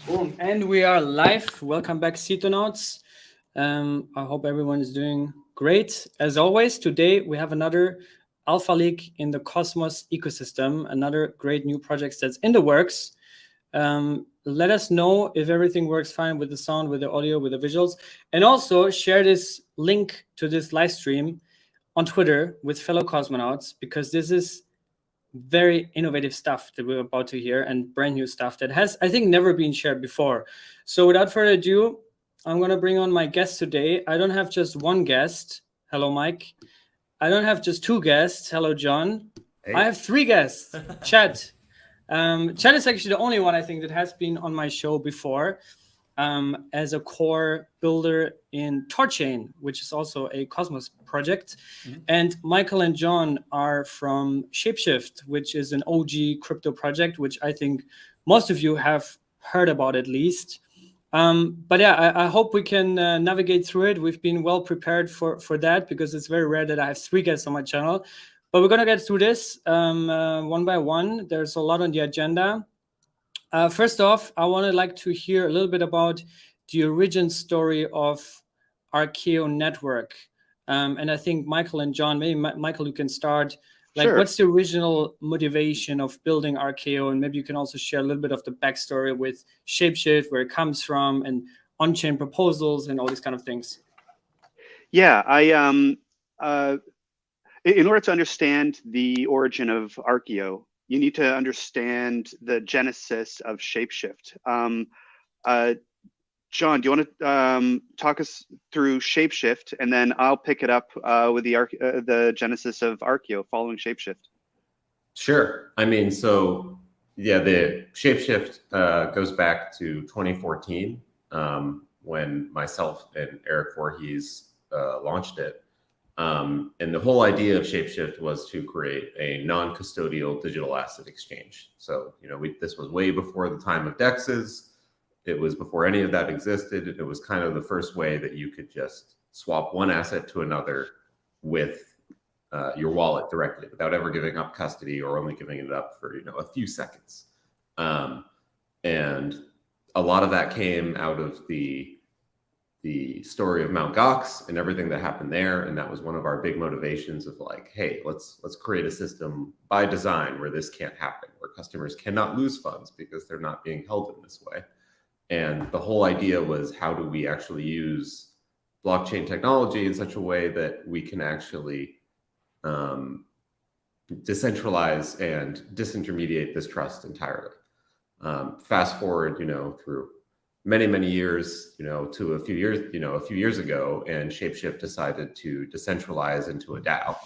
Boom. And we are live. Welcome back, Cetonauts. I hope everyone is doing great. As always, today we have another alpha leak in the Cosmos ecosystem, another great new project that's in the works. Let us know if everything works fine with the sound, with the audio, with the visuals. And also share this link to this live stream on Twitter with fellow cosmonauts, because this is very innovative stuff that we're about to hear and brand new stuff that has, I think, never been shared before. So without further ado, I'm going to bring on my guest today. I don't have just one guest. Hello, Mike. I don't have just two guests. Hello, John. Hey. I have three guests. Chad. Chad is actually the only one, I think, that has been on my show before. As a core builder in Torchain, which is also a Cosmos project. Mm-hmm. And Michael and John are from Shapeshift, which is an OG crypto project, which I think most of you have heard about at least. But yeah, I hope we can navigate through it. We've been well prepared for that, because it's very rare that I have three guests on my channel. But we're going to get through this one by one. There's a lot on the agenda. First off, I would like to hear a little bit about the origin story of Arkeo Network. And I think Michael and John, maybe Michael, you can start. Like, sure. What's the original motivation of building Arkeo? And maybe you can also share a little bit of the backstory with Shapeshift, where it comes from, and on-chain proposals and all these kind of things. Yeah, in order to understand the origin of Arkeo, you need to understand the genesis of Shapeshift. John, do you want to talk us through Shapeshift, and then I'll pick it up with the genesis of Arkeo following Shapeshift? Sure. I mean, so yeah, the Shapeshift goes back to 2014 when myself and Eric Voorhees launched it. And the whole idea of Shapeshift was to create a non-custodial digital asset exchange. So, you know, this was way before the time of DEXs. It was before any of that existed. It was kind of the first way that you could just swap one asset to another with your wallet directly, without ever giving up custody, or only giving it up for, you know, a few seconds. And a lot of that came out of the story of Mt. Gox and everything that happened there. And that was one of our big motivations of like, hey, let's create a system by design where this can't happen, where customers cannot lose funds because they're not being held in this way. And the whole idea was, how do we actually use blockchain technology in such a way that we can actually decentralize and disintermediate this trust entirely. Fast forward, you know, through many years, you know, to a few years ago, and Shapeshift decided to decentralize into a DAO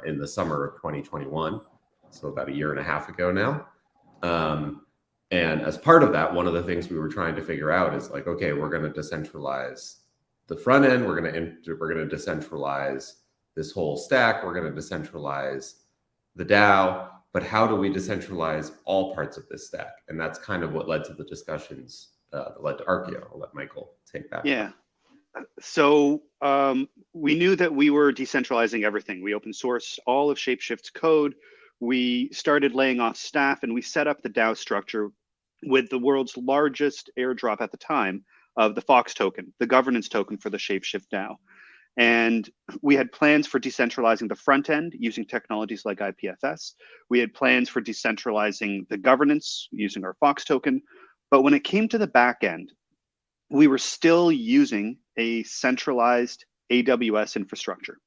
in the summer of 2021, so about a year and a half ago now. And as part of that, one of the things we were trying to figure out is like, okay, we're going to decentralize the front end, we're going to decentralize this whole stack, we're going to decentralize the DAO, but how do we decentralize all parts of this stack? And that's kind of what led to the discussions that led to Arkeo. I'll let Michael take that. Yeah. So we knew that we were decentralizing everything. We open source all of Shapeshift's code. We started laying off staff, and we set up the DAO structure with the world's largest airdrop at the time of the Fox token, the governance token for the Shapeshift DAO. And we had plans for decentralizing the front end using technologies like IPFS. We had plans for decentralizing the governance using our Fox token. But when it came to the back end, we were still using a centralized AWS infrastructure.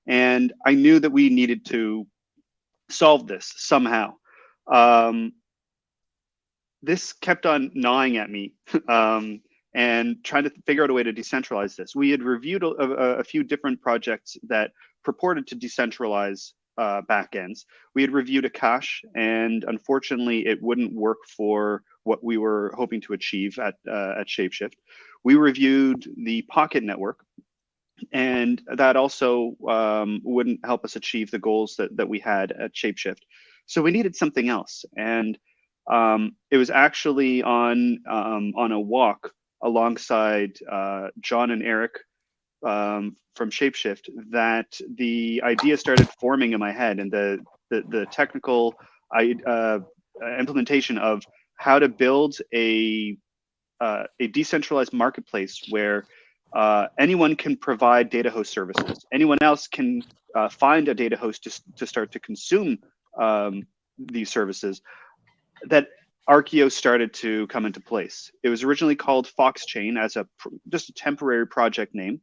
And I knew that we needed to solve this somehow. This kept on gnawing at me and trying to figure out a way to decentralize this. We had reviewed a few different projects that purported to decentralize backends. We had reviewed akash, and unfortunately, it wouldn't work for what we were hoping to achieve at Shapeshift. We reviewed the Pocket network, and that also wouldn't help us achieve the goals that we had at Shapeshift. So we needed something else, and it was actually on a walk alongside John and Eric from Shapeshift that the idea started forming in my head, and the technical implementation of how to build a a decentralized marketplace where anyone can provide data host services. Anyone else can find a data host to start to consume these services, that Arkeo started to come into place. It was originally called Foxchain as just a temporary project name.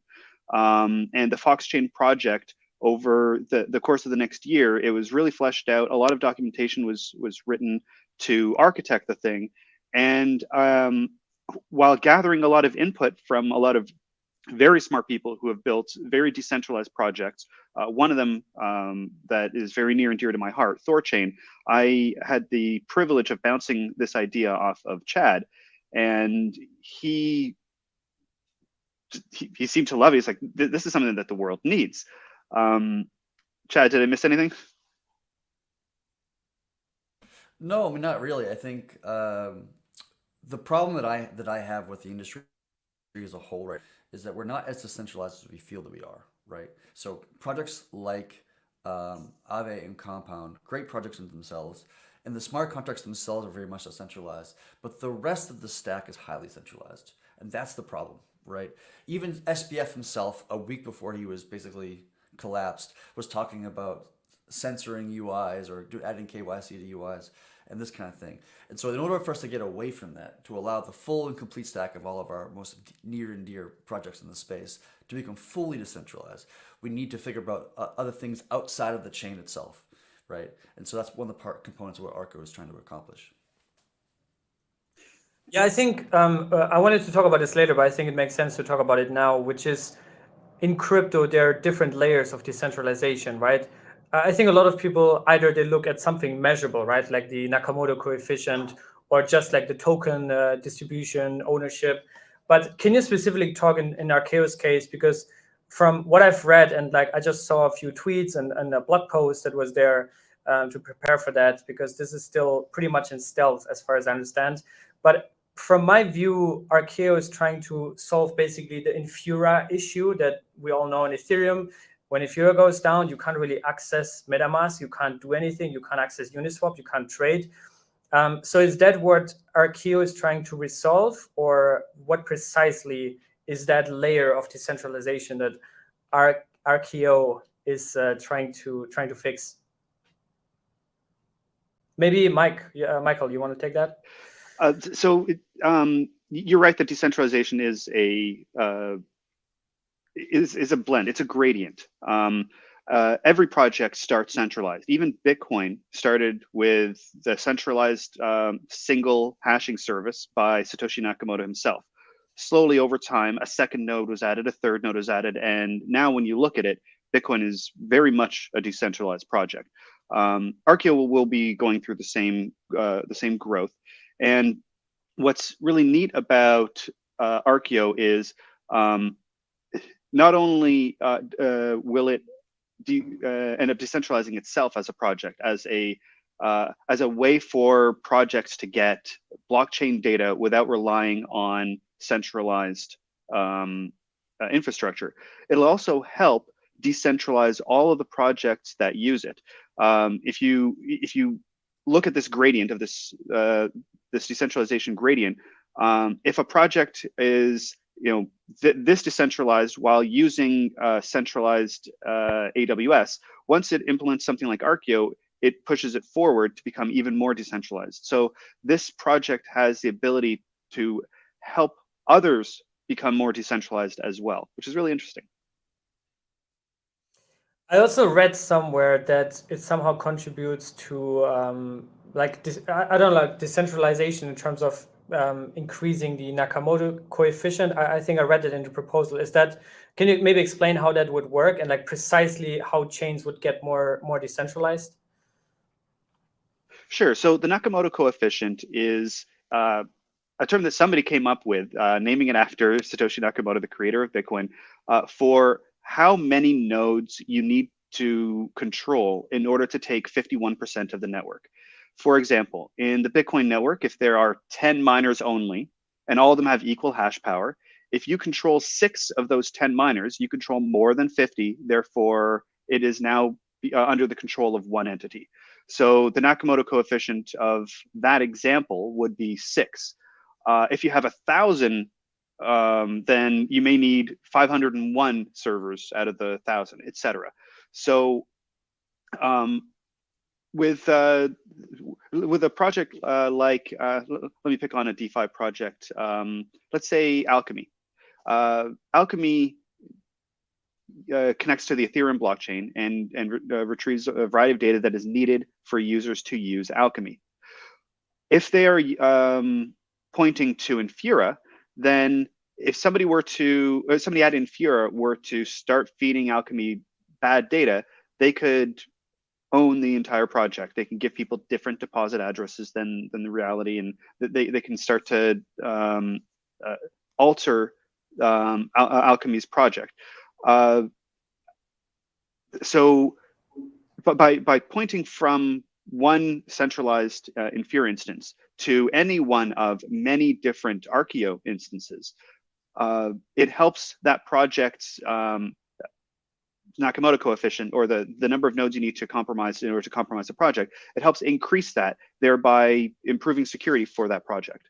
And the Foxchain project, over the course of the next year, it was really fleshed out. A lot of documentation was written to architect the thing. And while gathering a lot of input from a lot of very smart people who have built very decentralized projects, one of them that is very near and dear to my heart, Thorchain, I had the privilege of bouncing this idea off of Chad, and he seemed to love it. He's like, this is something that the world needs. Chad, did I miss anything? No, I mean, not really. I think the problem that I have with the industry as a whole, right, is that we're not as decentralized as we feel that we are, right? So projects like Aave and Compound, great projects in themselves, and the smart contracts themselves are very much decentralized, but the rest of the stack is highly centralized, and that's the problem, right? Even SBF himself, a week before he was basically collapsed, was talking about censoring UIs or adding KYC to UIs and this kind of thing. And so in order for us to get away from that, to allow the full and complete stack of all of our most near and dear projects in the space to become fully decentralized, we need to figure out other things outside of the chain itself, right? And so that's one of the components of what Arkeo is trying to accomplish. Yeah, I think I wanted to talk about this later, but I think it makes sense to talk about it now, which is in crypto, there are different layers of decentralization, right? I think a lot of people, either they look at something measurable, right? Like the Nakamoto coefficient, or just like the token distribution ownership. But can you specifically talk in Arkeo's case? Because from what I've read, and like I just saw a few tweets and a blog post that was there to prepare for that, because this is still pretty much in stealth as far as I understand. But from my view, Arkeo is trying to solve basically the Infuria issue that we all know in Ethereum. When Infuria goes down, you can't really access MetaMask, you can't do anything, you can't access Uniswap, you can't trade. So is that what Arkeo is trying to resolve, or what precisely is that layer of decentralization that Arkeo is trying to fix? Maybe Michael, you want to take that? You're right that decentralization is a blend. It's a gradient. Every project starts centralized. Even Bitcoin started with the centralized single hashing service by Satoshi Nakamoto himself. Slowly over time, a second node was added, a third node was added, and now when you look at it, Bitcoin is very much a decentralized project. Arkeo will be going through the same growth. And what's really neat about Arkeo is not only will it end up decentralizing itself as a project, as a way for projects to get blockchain data without relying on centralized infrastructure. It'll also help decentralize all of the projects that use it. If you look at this gradient of this decentralization gradient, if a project is this decentralized while using centralized AWS, once it implements something like Arkeo, it pushes it forward to become even more decentralized. So this project has the ability to help others become more decentralized as well, which is really interesting. I also read somewhere that it somehow contributes to I don't know, decentralization in terms of increasing the Nakamoto coefficient. I think I read it in the proposal. Can you maybe explain how that would work, and like precisely how chains would get more decentralized? Sure. So the Nakamoto coefficient is a term that somebody came up with, naming it after Satoshi Nakamoto, the creator of Bitcoin, for how many nodes you need to control in order to take 51% of the network. For example, in the Bitcoin network, if there are 10 miners only, and all of them have equal hash power, if you control 6 of those 10 miners, you control more than 50. Therefore, it is now under the control of one entity. So the Nakamoto coefficient of that example would be 6. If you have 1,000, then you may need 501 servers out of the 1,000, etc. So with a project like, let me pick on a DeFi project. Let's say Alchemy. Alchemy connects to the Ethereum blockchain and retrieves a variety of data that is needed for users to use Alchemy. If they are pointing to Infuria, then if somebody at Infuria were to start feeding Alchemy bad data, they could own the entire project. They can give people different deposit addresses than the reality, and they can start to alter Alchemy's project. So, but by pointing from one centralized Infuria instance to any one of many different Arkeo instances, it helps that project's Nakamoto coefficient, or the number of nodes you need to compromise in order to compromise the project. It helps increase that, thereby improving security for that project.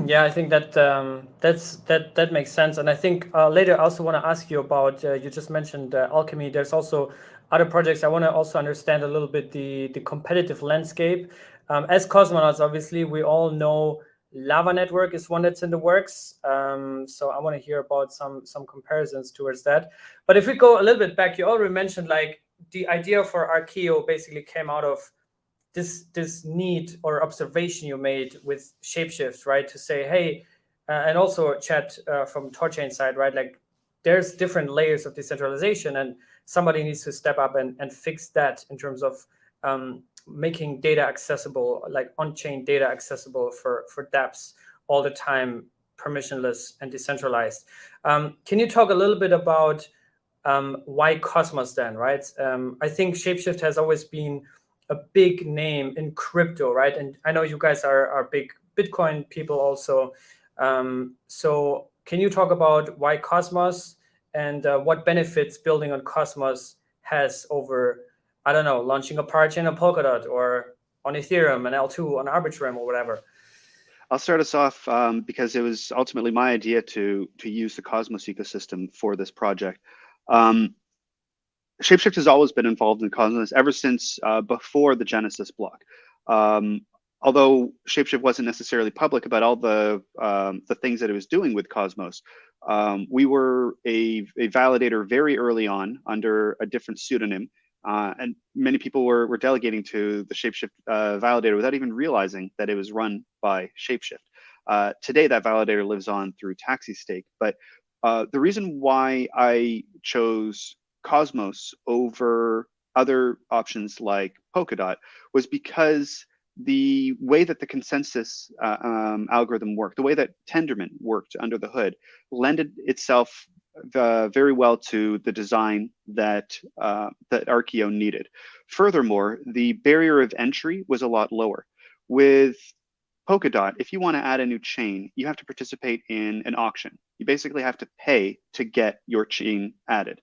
Yeah, I think that that makes sense, and I think later I also want to ask you about. You just mentioned Alchemy. There's also other projects. I want to also understand a little bit the competitive landscape. As cosmonauts, obviously, we all know Lava Network is one that's in the works. So I want to hear about some comparisons towards that. But if we go a little bit back, you already mentioned like the idea for Arkeo basically came out of this need or observation you made with Shapeshift, right? To say, hey, and also chat from TorChain side, right? Like there's different layers of decentralization, and somebody needs to step up and fix that in terms of making data accessible, like on-chain data accessible for dApps all the time, permissionless and decentralized. Can you talk a little bit about why Cosmos then, right? I think Shapeshift has always been a big name in crypto, right? And I know you guys are big Bitcoin people also. So can you talk about why Cosmos and what benefits building on Cosmos has over, I don't know, launching a parachain on Polkadot or on Ethereum and L2 on Arbitrum or whatever? I'll start us off because it was ultimately my idea to use the Cosmos ecosystem for this project. Shapeshift has always been involved in Cosmos ever since before the Genesis block. Although Shapeshift wasn't necessarily public about all the things that it was doing with Cosmos, we were a validator very early on under a different pseudonym, and many people were delegating to the Shapeshift validator without even realizing that it was run by Shapeshift. Today, that validator lives on through TaxiStake, but the reason why I chose Cosmos over other options like Polkadot was because the way that the consensus algorithm worked, the way that Tendermint worked under the hood, lended itself very well to the design that that Arkeo needed. Furthermore, the barrier of entry was a lot lower. With Polkadot, if you want to add a new chain, you have to participate in an auction. You basically have to pay to get your chain added.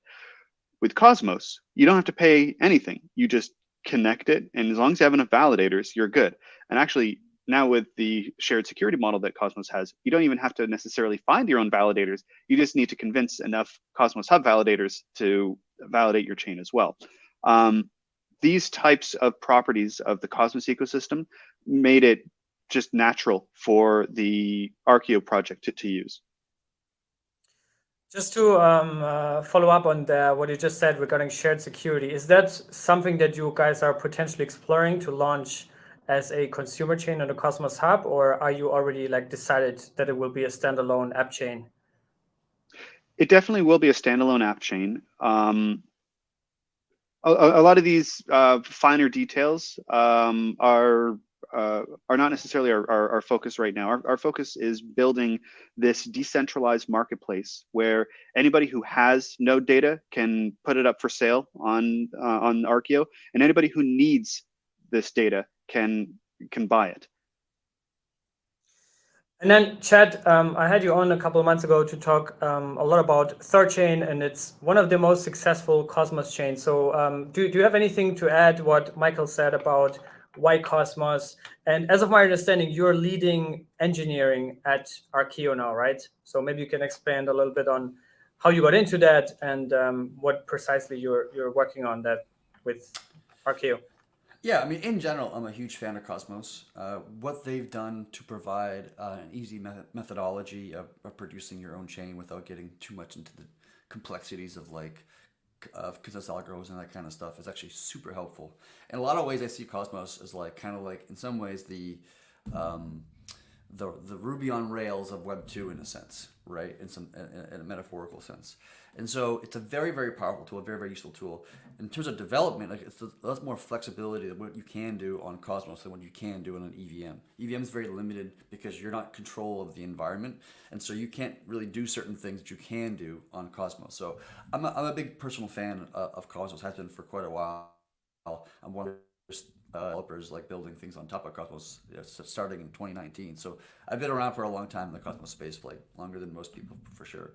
With Cosmos, you don't have to pay anything. You just connect it, and as long as you have enough validators, you're good. And actually, now with the shared security model that Cosmos has, you don't even have to necessarily find your own validators. You just need to convince enough Cosmos Hub validators to validate your chain as well. These types of properties of the Cosmos ecosystem made it just natural for the Arkeo project to use. Just to follow up on what you just said regarding shared security, is that something that you guys are potentially exploring to launch as a consumer chain on the Cosmos Hub, or are you already like decided that it will be a standalone app chain? It definitely will be a standalone app chain. A lot of these finer details are not necessarily our focus right now. Our focus is building this decentralized marketplace where anybody who has node data can put it up for sale on Arkeo, and anybody who needs this data can buy it. And then, Chad, I had you on a couple of months ago to talk a lot about TorChain, and it's one of the most successful Cosmos chains. So do you have anything to add what Michael said about why Cosmos? And as of my understanding, you're leading engineering at Arkeo now, right? So maybe you can expand a little bit on how you got into that and what precisely you're working on that with Arkeo. Yeah, I mean, in general, I'm a huge fan of Cosmos. What they've done to provide an easy methodology of producing your own chain without getting too much into the complexities of consensus algorithms and that kind of stuff is actually super helpful. In a lot of ways, I see Cosmos as kind of like in some ways the Ruby on Rails of Web 2 in a sense, right? In a metaphorical sense. And so it's a very, very powerful tool, a very, very useful tool. In terms of development, it's a lot more flexibility than what you can do on Cosmos than what you can do on an EVM. EVM is very limited because you're not in control of the environment. And so you can't really do certain things that you can do on Cosmos. So I'm a big personal fan of Cosmos, has been for quite a while. I'm one of the developers building things on top of Cosmos starting in 2019. So I've been around for a long time in the Cosmos space, longer than most people for sure.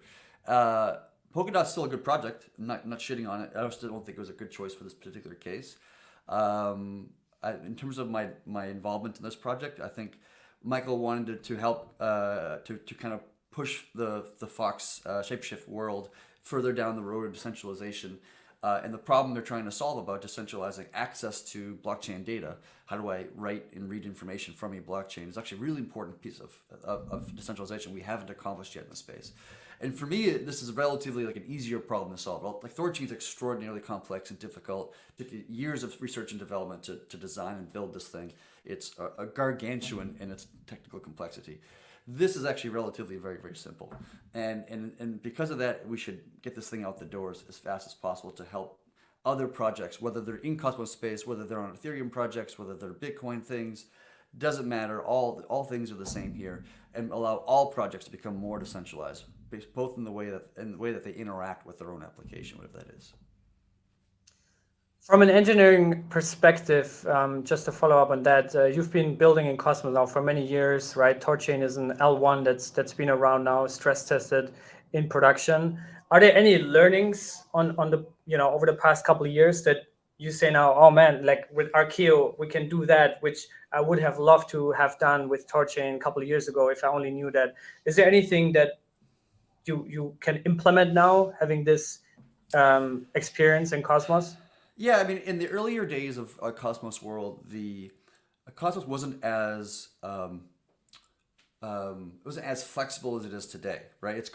Polkadot's still a good project. I'm not shitting on it. I still don't think it was a good choice for this particular case. In terms of my involvement in this project, I think Michael wanted to help to kind of push the Fox Shapeshift world further down the road of decentralization. And the problem they're trying to solve about decentralizing access to blockchain data, how do I write and read information from a blockchain, is actually a really important piece of decentralization we haven't accomplished yet in the space. And for me, this is relatively an easier problem to solve. Thorchain is extraordinarily complex and difficult. It took years of research and development to design and build this thing. It's a gargantuan in its technical complexity. This is actually relatively very, very simple. And because of that, we should get this thing out the doors as fast as possible to help other projects, whether they're in Cosmos space, whether they're on Ethereum projects, whether they're Bitcoin things, doesn't matter. All things are the same here, and allow all projects to become more decentralized, both in the way that they interact with their own application, whatever that is. From an engineering perspective, just to follow up on that, you've been building in Cosmos now for many years, right? Thorchain is an L1 that's been around now, stress tested in production. Are there any learnings on the over the past couple of years that you say now, oh man, with Arkeo we can do that, which I would have loved to have done with Thorchain a couple of years ago if I only knew that? Is there anything that you can implement now, having this experience in Cosmos? Yeah, I mean, in the earlier days of Cosmos world, Cosmos wasn't as flexible as it is today, right? It's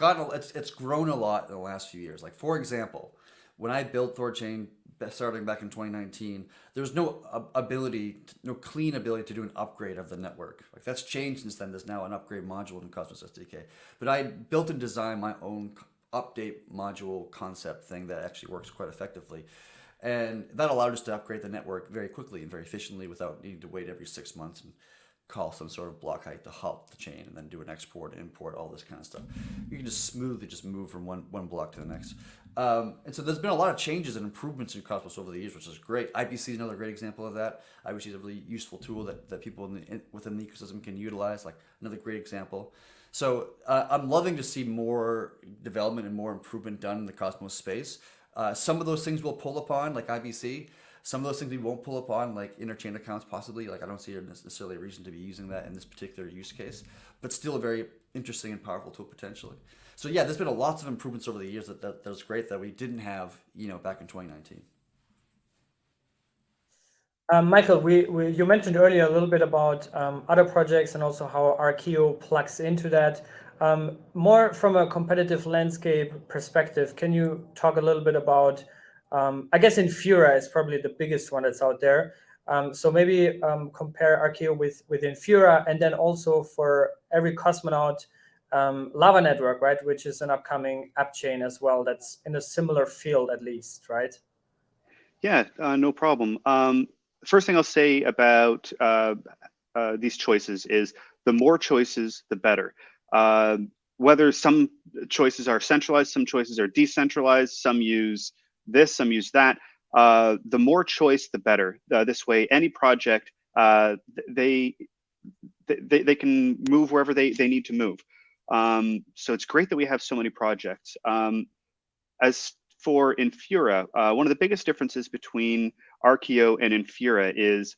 grown a lot in the last few years. For example, when I built Thorchain starting back in 2019, there was no clean ability to do an upgrade of the network. That's changed since then. There's now an upgrade module in Cosmos SDK. But I built and designed my own update module concept thing that actually works quite effectively. And that allowed us to upgrade the network very quickly and very efficiently without needing to wait every 6 months and call some sort of block height to halt the chain and then do an export, import, all this kind of stuff. You can just smoothly move from one block to the next. And so there's been a lot of changes and improvements in Cosmos over the years, which is great. IBC is another great example of that. IBC is a really useful tool that people within the ecosystem can utilize, another great example. So I'm loving to see more development and more improvement done in the Cosmos space. Some of those things we'll pull upon, like IBC. Some of those things we won't pull upon, like interchain accounts possibly. I don't see necessarily a reason to be using that in this particular use case, but still a very interesting and powerful tool potentially. So yeah, there's been lots of improvements over the years that was great that we didn't have, back in 2019. Michael, you mentioned earlier a little bit about other projects and also how Arkeo plugs into that. More from a competitive landscape perspective, can you talk a little bit about, I guess Infuria is probably the biggest one that's out there. So maybe compare Arkeo with Infuria, and then also for every cosmonaut, Lava Network, right, which is an upcoming Appchain as well, that's in a similar field at least, right? Yeah, no problem. First thing I'll say about these choices is the more choices, the better. Whether some choices are centralized, some choices are decentralized, some use this, some use that. The more choice, the better. This way, any project, they can move wherever they need to move. So it's great that we have so many projects. As for Infuria, one of the biggest differences between Arkeo and Infuria is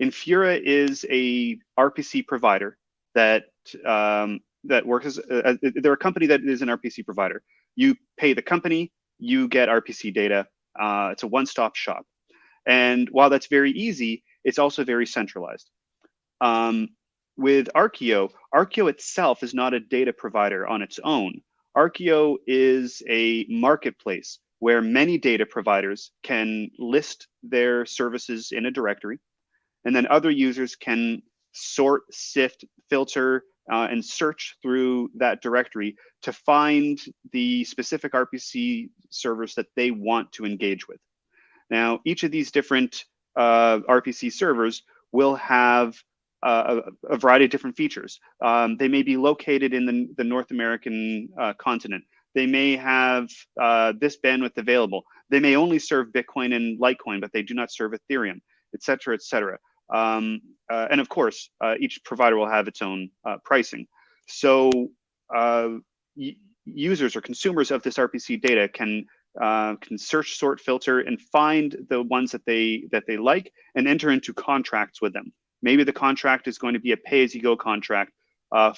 Infuria is a RPC provider that that works as they're a company that is an RPC provider. You pay the company, you get RPC data. It's a one-stop shop. And while that's very easy, it's also very centralized. With Arkeo, Arkeo itself is not a data provider on its own. Arkeo is a marketplace where many data providers can list their services in a directory, and then other users can sort, sift, filter, and search through that directory to find the specific RPC servers that they want to engage with. Now, each of these different RPC servers will have a variety of different features. They may be located in the North American continent. They may have this bandwidth available. They may only serve Bitcoin and Litecoin, but they do not serve Ethereum, et cetera, et cetera. And of course, each provider will have its own pricing. So users or consumers of this RPC data can search, sort, filter, and find the ones that they like and enter into contracts with them. Maybe the contract is going to be a pay-as-you-go contract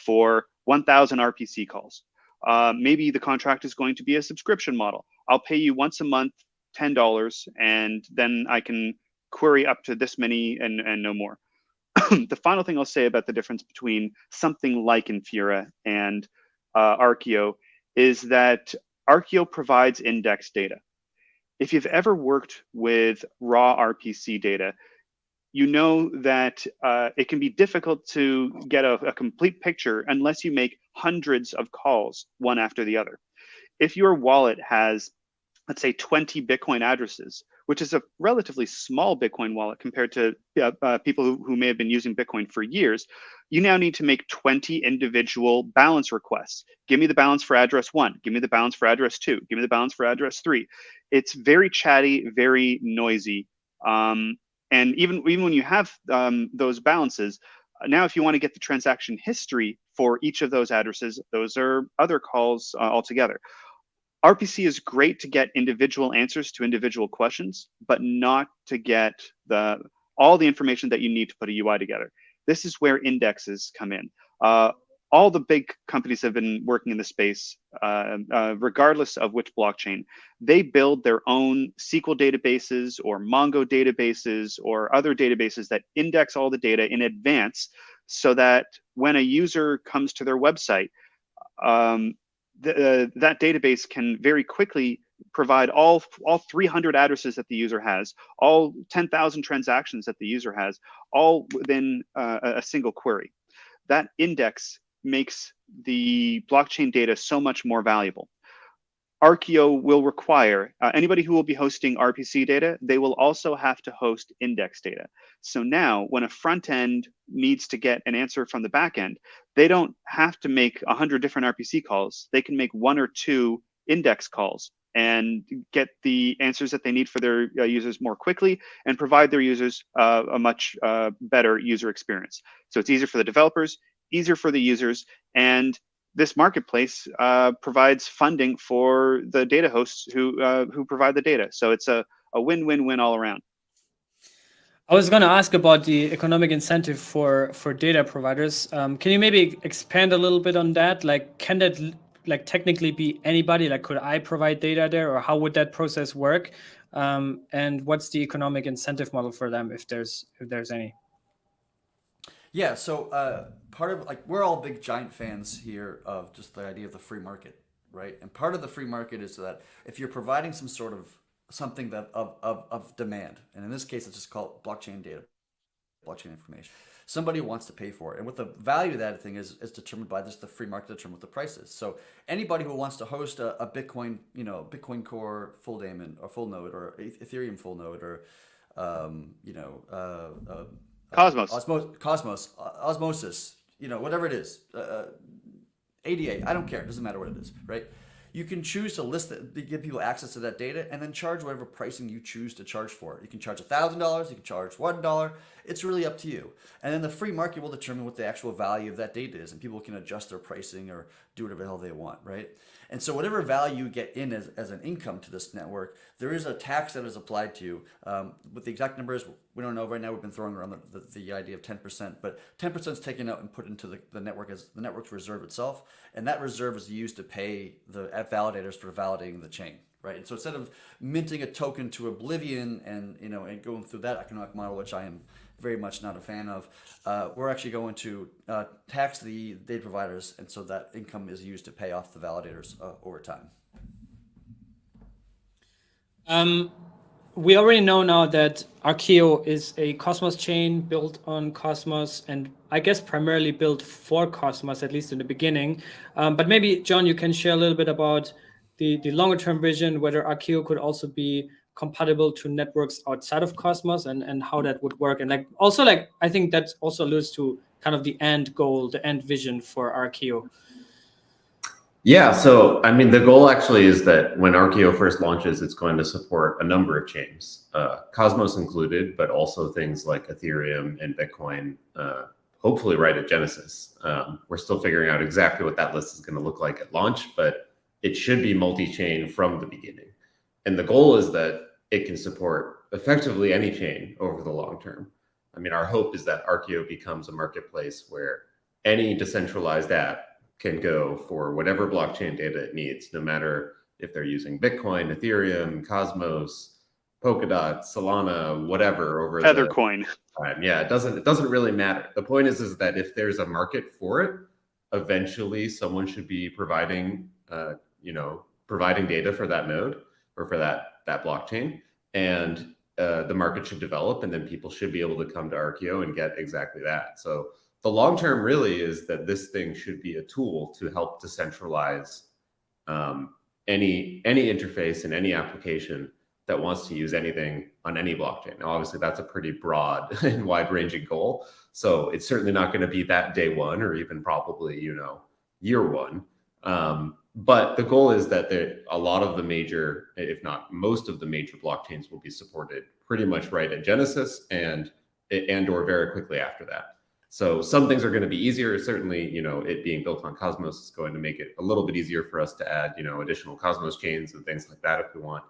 for 1,000 RPC calls. Maybe the contract is going to be a subscription model. I'll pay you once a month, $10, and then I can query up to this many and no more. The final thing I'll say about the difference between something like Infuria and Arkeo is that Arkeo provides index data. If you've ever worked with raw RPC data, you know that it can be difficult to get a complete picture unless you make hundreds of calls one after the other. If your wallet has, let's say, 20 Bitcoin addresses, which is a relatively small Bitcoin wallet compared to people who may have been using Bitcoin for years, you now need to make 20 individual balance requests. Give me the balance for address 1. Give me the balance for address 2. Give me the balance for address 3. It's very chatty, very noisy. And even when you have those balances, now if you want to get the transaction history for each of those addresses, those are other calls altogether. RPC is great to get individual answers to individual questions, but not to get all the information that you need to put a UI together. This is where indexes come in. All the big companies have been working in the space, regardless of which blockchain. They build their own SQL databases or Mongo databases or other databases that index all the data in advance so that when a user comes to their website, that database can very quickly provide all 300 addresses that the user has, all 10,000 transactions that the user has, all within a single query. That index makes the blockchain data so much more valuable. Arkeo will require anybody who will be hosting RPC data, they will also have to host index data. So now when a front end needs to get an answer from the back end, they don't have to make 100 different RPC calls. They can make 1 or 2 index calls and get the answers that they need for their users more quickly and provide their users a much better user experience. So it's easier for the developers, easier for the users, and this marketplace provides funding for the data hosts who provide the data. So it's a win-win-win all around. I was going to ask about the economic incentive for data providers. Can you maybe expand a little bit on that? Like, can that technically be anybody? Like, could I provide data there, or how would that process work? And what's the economic incentive model for them, if there's any? Yeah, so part of, like, we're all big giant fans here of just the idea of the free market, right? And part of the free market is that if you're providing some sort of something that of demand, and in this case, let's just call it blockchain data, blockchain information, somebody wants to pay for it. And what the value of that thing is determined by just the free market determine what the price is. So anybody who wants to host a Bitcoin, Bitcoin Core full daemon or full node, or Ethereum full node, or Cosmos, osmosis, whatever it is, ADA, I don't care, it doesn't matter what it is, right? You can choose to list it, give people access to that data, and then charge whatever pricing you choose to charge for it. You can charge $1,000, you can charge $1. It's really up to you. And then the free market will determine what the actual value of that data is, and people can adjust their pricing or do whatever the hell they want, right? And so whatever value you get in as an income to this network, there is a tax that is applied to you. With the exact numbers, we don't know right now. We've been throwing around the idea of 10%, but 10% is taken out and put into the network as the network's reserve itself. And that reserve is used to pay the validators for validating the chain. Right, and so instead of minting a token to oblivion and and going through that economic model, which I am very much not a fan of, we're actually going to tax the data providers, and so that income is used to pay off the validators over time. We already know now that Arkeo is a Cosmos chain built on Cosmos, and I guess primarily built for Cosmos, at least in the beginning. But maybe, John, you can share a little bit about the longer term vision, whether Arkeo could also be compatible to networks outside of Cosmos, and how that would work. And I think that also alludes to kind of the end goal, the end vision for Arkeo. Yeah, so I mean, the goal actually is that when Arkeo first launches, it's going to support a number of chains, Cosmos included, but also things like Ethereum and Bitcoin, hopefully right at Genesis. We're still figuring out exactly what that list is going to look like at launch, but it should be multi-chain from the beginning. And the goal is that it can support effectively any chain over the long term. I mean, our hope is that Arkeo becomes a marketplace where any decentralized app can go for whatever blockchain data it needs, no matter if they're using Bitcoin, Ethereum, Cosmos, Polkadot, Solana, whatever over Tethercoin. Yeah, it doesn't really matter. The point is that if there's a market for it, eventually someone should be providing providing data for that node or for that blockchain, and the market should develop, and then people should be able to come to Arkeo and get exactly that. So the long term really is that this thing should be a tool to help decentralize any interface and any application that wants to use anything on any blockchain. Now, obviously, that's a pretty broad and wide-ranging goal. So it's certainly not going to be that day one or even probably year one. But the goal is that a lot of the major, if not most of the major blockchains will be supported pretty much right at Genesis and or very quickly after that. So some things are going to be easier. Certainly, it being built on Cosmos is going to make it a little bit easier for us to add, additional Cosmos chains and things like that if we want.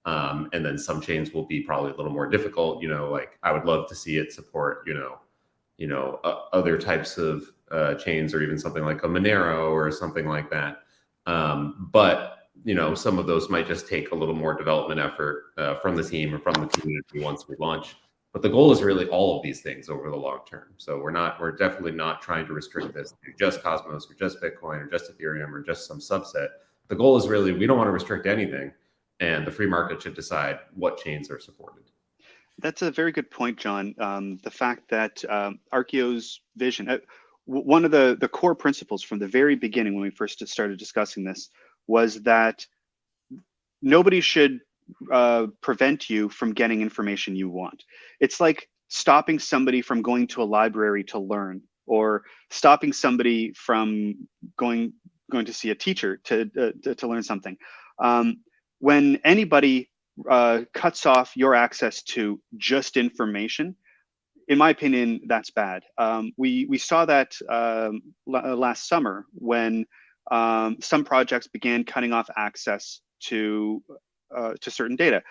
And then some chains will be probably a little more difficult. Like I would love to see it support, other types of chains, or even something like a Monero or something like that. But some of those might just take a little more development effort from the team or from the community once we launch. But the goal is really all of these things over the long term. So we're definitely not trying to restrict this to just Cosmos or just Bitcoin or just Ethereum or just some subset. The goal is really, we don't want to restrict anything, and the free market should decide what chains are supported. That's a very good point, John. The fact that Arkeo's vision, one of the core principles from the very beginning when we first started discussing this was that nobody should prevent you from getting information you want. It's like stopping somebody from going to a library to learn, or stopping somebody from going to see a teacher to learn something. When anybody cuts off your access to just information, in my opinion, that's bad. We saw that last summer when some projects began cutting off access to certain data.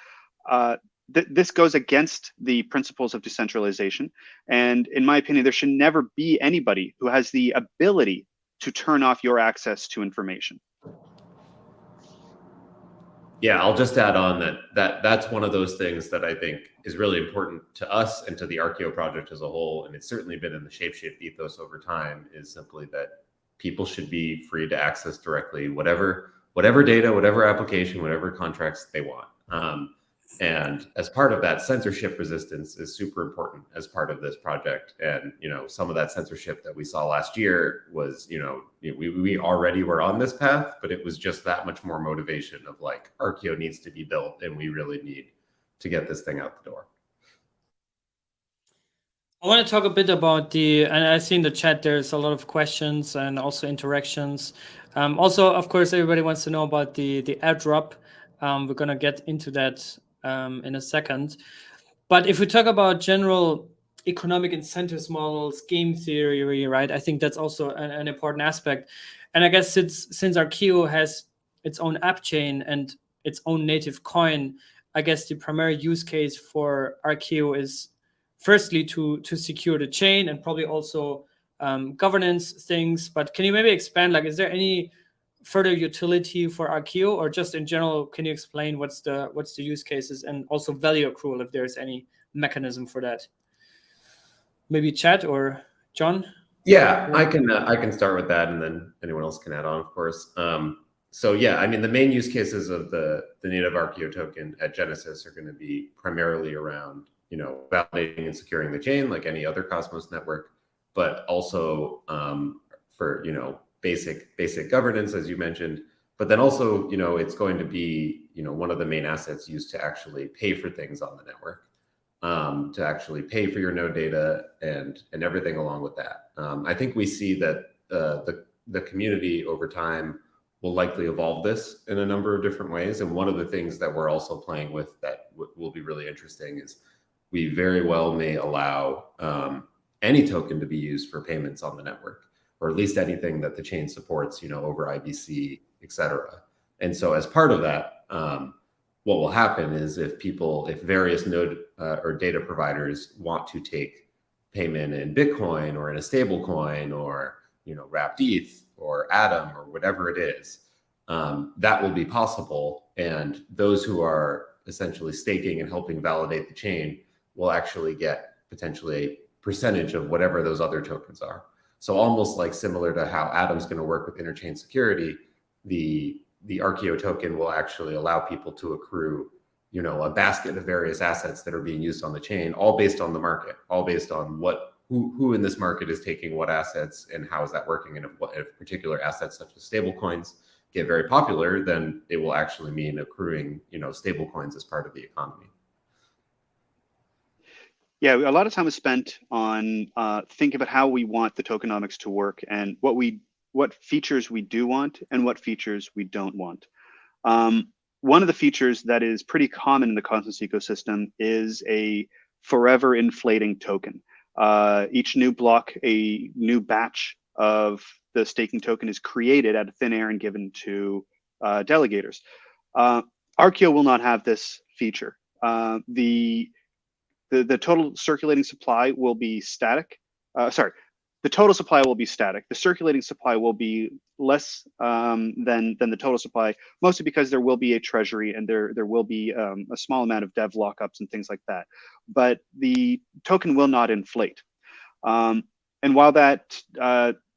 This goes against the principles of decentralization. And in my opinion, there should never be anybody who has the ability to turn off your access to information. Yeah, I'll just add on that's one of those things that I think is really important to us and to the Arkeo project as a whole. And it's certainly been in the Shapeshift ethos over time, is simply that people should be free to access directly whatever data, whatever application, whatever contracts they want. And as part of that, censorship resistance is super important as part of this project. And, some of that censorship that we saw last year was, we already were on this path, but it was just that much more motivation of like, Arkeo needs to be built and we really need to get this thing out the door. I want to talk a bit about and I see in the chat there's a lot of questions and also interactions. Also, of course, everybody wants to know about the airdrop. We're going to get into that in a second. But if we talk about general economic incentives models, game theory, right? I think that's also an important aspect. And I guess since Arkeo has its own app chain and its own native coin, I guess the primary use case for Arkeo is firstly to secure the chain and probably also governance things. But can you maybe expand, like, is there any further utility for Arkeo, or just in general, can you explain what's the use cases and also value accrual, if there's any mechanism for that? Maybe Chad or John? Yeah, I can start with that, and then anyone else can add on, of course. So yeah, I mean, the main use cases of the native Arkeo token at Genesis are going to be primarily around, validating and securing the chain like any other Cosmos network, but also for, basic governance, as you mentioned. But then also, it's going to be, one of the main assets used to actually pay for things on the network, to actually pay for your node data and everything along with that. I think we see that the community over time will likely evolve this in a number of different ways. And one of the things that we're also playing with that will be really interesting is we very well may allow any token to be used for payments on the network, or at least anything that the chain supports, over IBC, et cetera. And so as part of that, what will happen is if various node or data providers want to take payment in Bitcoin or in a stable coin or, wrapped ETH or Atom or whatever it is, that will be possible. And those who are essentially staking and helping validate the chain will actually get potentially a percentage of whatever those other tokens are. So almost like similar to how Atom's going to work with interchain security, the Arkeo token will actually allow people to accrue, a basket of various assets that are being used on the chain, all based on the market, all based on who in this market is taking what assets and how is that working. And if particular assets such as stable coins get very popular, then it will actually mean accruing, stable coins as part of the economy. Yeah, a lot of time is spent on thinking about how we want the tokenomics to work and what features we do want and what features we don't want. One of the features that is pretty common in the Cosmos ecosystem is a forever inflating token. Each new block, a new batch of the staking token is created out of thin air and given to delegators. Arkeo will not have this feature. The total circulating supply will be static. The total supply will be static. The circulating supply will be less than the total supply, mostly because there will be a treasury and there will be a small amount of dev lockups and things like that. But the token will not inflate. And while that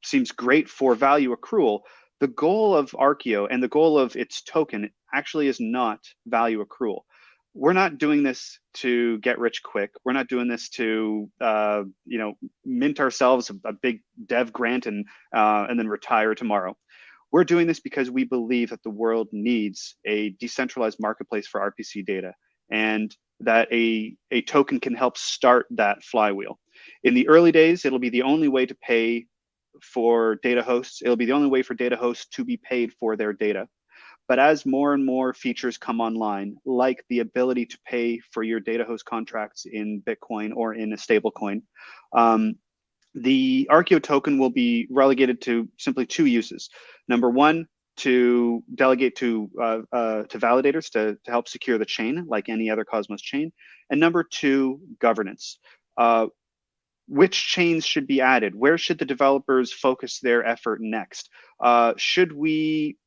seems great for value accrual, the goal of Arkeo and the goal of its token actually is not value accrual. We're not doing this to get rich quick. We're not doing this to mint ourselves a big dev grant and then retire tomorrow. We're doing this because we believe that the world needs a decentralized marketplace for RPC data, and that a token can help start that flywheel. In the early days, it'll be the only way to pay for data hosts. It'll be the only way for data hosts to be paid for their data. But as more and more features come online, like the ability to pay for your data host contracts in Bitcoin or in a stable coin, the Arkeo token will be relegated to simply two uses. Number one, to delegate to validators to help secure the chain, like any other Cosmos chain. And number two, governance. Which chains should be added? Where should the developers focus their effort next? Should we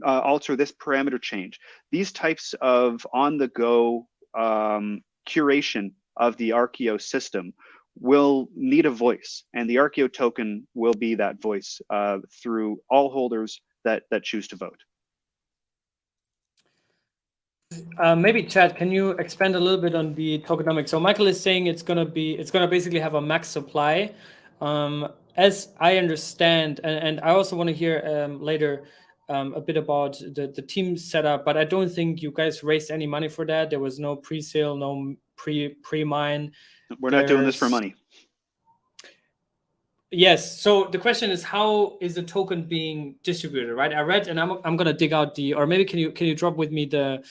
alter this parameter change? These types of on-the-go curation of the Arkeo system will need a voice, and the Arkeo token will be that voice through all holders that choose to vote. Maybe Chad, can you expand a little bit on the tokenomics? So Michael is saying it's gonna basically have a max supply. As I understand, and I also want to hear later a bit about the team setup, but I don't think you guys raised any money for that. There was no pre-sale, no pre-mine. We're not doing this for money. Yes. So the question is, how is the token being distributed, right? I read, and I'm gonna dig out or maybe can you drop with me the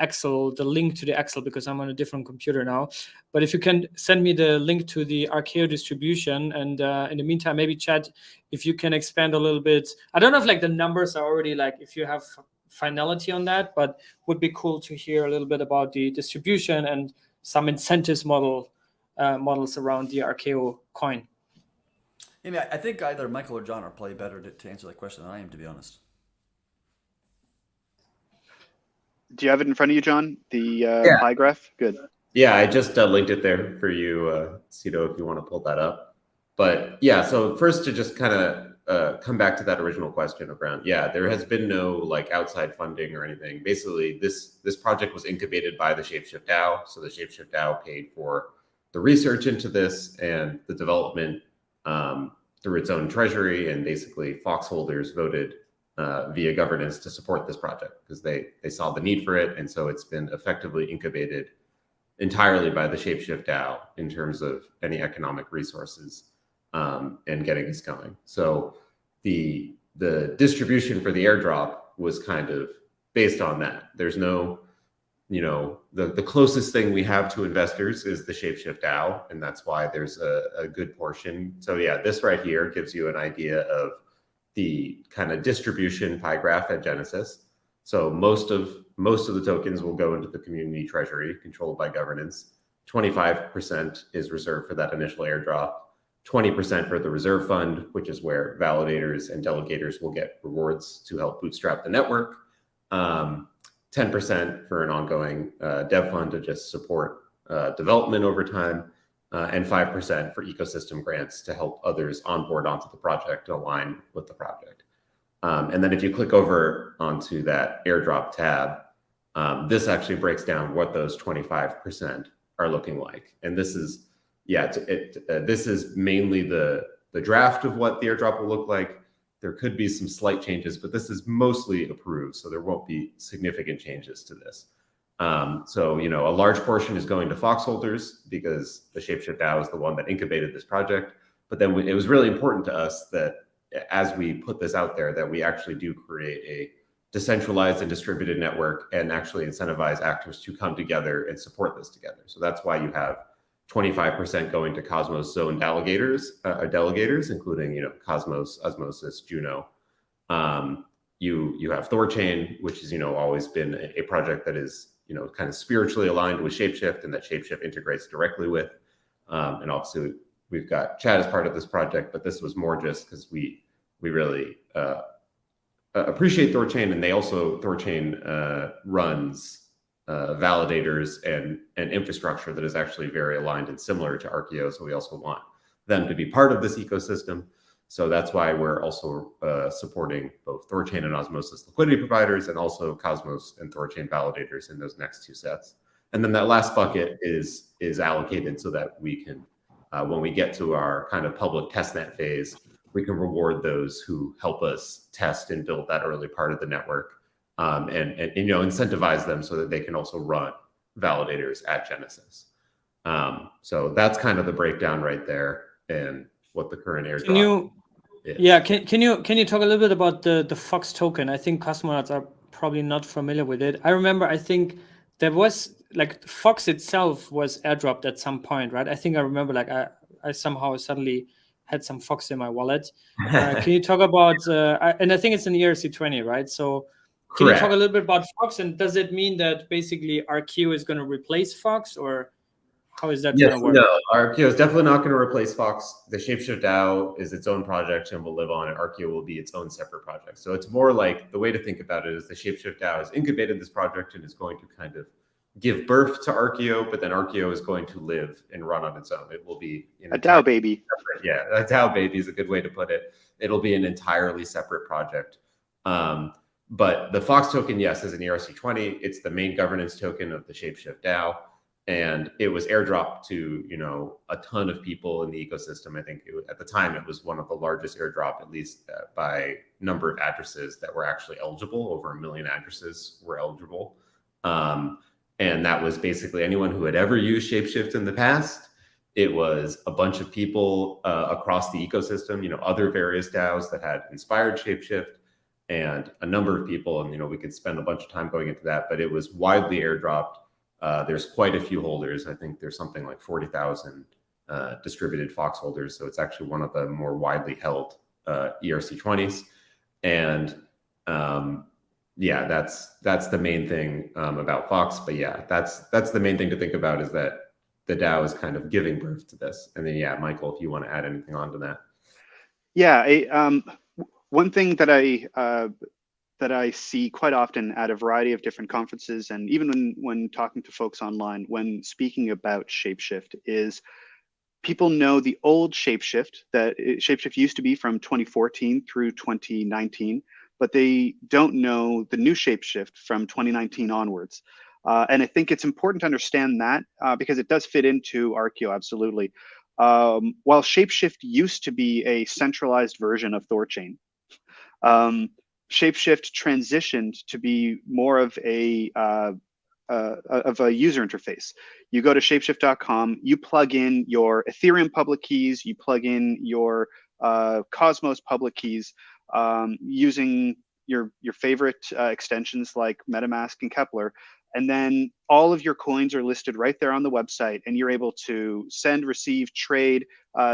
Excel, the link to the Excel, because I'm on a different computer now. But if you can send me the link to the RKO distribution, and in the meantime, maybe Chad, if you can expand a little bit. I don't know if like the numbers are already like if you have finality on that, but would be cool to hear a little bit about the distribution and some incentives models around the Arkeo coin. I mean, I think either Michael or John are probably better to answer that question than I am, to be honest. Do you have it in front of you, John? The pie graph? Good. Yeah, I just linked it there for you, Cito, if you want to pull that up. But yeah, so first to just kind of come back to that original question around, yeah, there has been no like outside funding or anything. Basically, this project was incubated by the Shapeshift DAO. So the Shapeshift DAO paid for the research into this and the development through its own treasury, and basically Fox holders voted via governance to support this project because they saw the need for it. And so it's been effectively incubated entirely by the Shapeshift DAO in terms of any economic resources and getting us going. So the distribution for the airdrop was kind of based on that. There's no, the closest thing we have to investors is the Shapeshift DAO, and that's why there's a good portion. So yeah, this right here gives you an idea of the kind of distribution pie graph at Genesis. So most of the tokens will go into the community treasury controlled by governance. 25% is reserved for that initial airdrop. 20% for the reserve fund, which is where validators and delegators will get rewards to help bootstrap the network. 10% for an ongoing dev fund to just support development over time, and 5% for ecosystem grants to help others onboard onto the project and align with the project. And then if you click over onto that airdrop tab, this actually breaks down what those 25% are looking like. And this is, this is mainly the draft of what the airdrop will look like. There could be some slight changes, but this is mostly approved, so there won't be significant changes to this. So, a large portion is going to Fox holders because the Shapeshift DAO is the one that incubated this project. But then it was really important to us that as we put this out there, that we actually do create a decentralized and distributed network and actually incentivize actors to come together and support this together. So that's why you have 25% going to Cosmos Zone delegators, including Cosmos, Osmosis, Juno. You have Thorchain, which has always been a project that is kind of spiritually aligned with Shapeshift and that Shapeshift integrates directly with. And obviously we've got Chad as part of this project, but this was more just because we really appreciate Thorchain, and Thorchain runs validators and infrastructure that is actually very aligned and similar to Arkeo. So we also want them to be part of this ecosystem. So that's why we're also supporting both Thorchain and Osmosis liquidity providers, and also Cosmos and Thorchain validators in those next two sets. And then that last bucket is allocated so that we can, when we get to our kind of public testnet phase, we can reward those who help us test and build that early part of the network, and incentivize them so that they can also run validators at Genesis. So that's kind of the breakdown right there, and what the current airdrop is. Yeah, can you talk a little bit about the Fox token? I think cosmonauts are probably not familiar with it. I remember, I think there was like Fox itself was airdropped at some point, right? I think I remember like I somehow suddenly had some Fox in my wallet. Can you talk about, and I think it's an ERC20, right? So can you talk a little bit about Fox, and does it mean that basically Arkeo is going to replace Fox, or how is that going to work? No, Arkeo is definitely not going to replace Fox. The Shapeshift DAO is its own project and will live on, and Arkeo will be its own separate project. So it's more like, the way to think about it is the Shapeshift DAO has incubated this project and is going to kind of give birth to Arkeo, but then Arkeo is going to live and run on its own. It will be a DAO baby. Yeah, a DAO baby is a good way to put it. It'll be an entirely separate project. But the Fox token, yes, is an ERC20. It's the main governance token of the Shapeshift DAO. And it was airdropped to, a ton of people in the ecosystem. I think at the time it was one of the largest airdrop, at least by number of addresses that were actually eligible. Over 1 million addresses were eligible. And that was basically anyone who had ever used Shapeshift in the past. It was a bunch of people across the ecosystem, other various DAOs that had inspired Shapeshift, and a number of people. And, we could spend a bunch of time going into that, but it was widely airdropped. There's quite a few holders. I think there's something like 40,000 distributed Fox holders. So it's actually one of the more widely held ERC20s. And yeah, that's the main thing about Fox. But yeah, that's the main thing to think about, is that the DAO is kind of giving birth to this. And then yeah, Michael, if you want to add anything onto that. Yeah, one thing that I see quite often at a variety of different conferences, and even when talking to folks online, when speaking about Shapeshift, is people know the old Shapeshift, that Shapeshift used to be from 2014 through 2019, but they don't know the new Shapeshift from 2019 onwards. And I think it's important to understand that because it does fit into Arkeo, absolutely. While Shapeshift used to be a centralized version of Thorchain, Shapeshift transitioned to be more of a user interface. You go to shapeshift.com, you plug in your Ethereum public keys, you plug in your Cosmos public keys using your favorite extensions like MetaMask and Kepler. And then all of your coins are listed right there on the website, and you're able to send, receive, trade,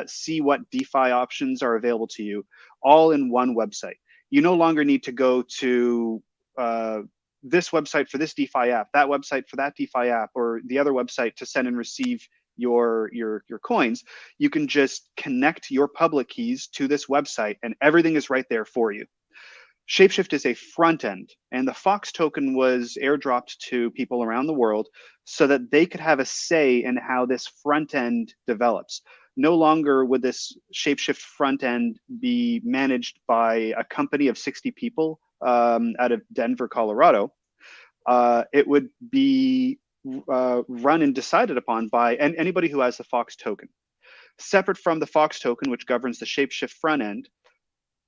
see what DeFi options are available to you, all in one website. You no longer need to go to this website for this DeFi app, that website for that DeFi app, or the other website to send and receive your coins. You can just connect your public keys to this website, and everything is right there for you. Shapeshift is a front end, and the Fox token was airdropped to people around the world so that they could have a say in how this front end develops. No longer would this Shapeshift front end be managed by a company of 60 people out of Denver, Colorado. It would be run and decided upon by anybody who has the Fox token. Separate from the Fox token, which governs the Shapeshift front end,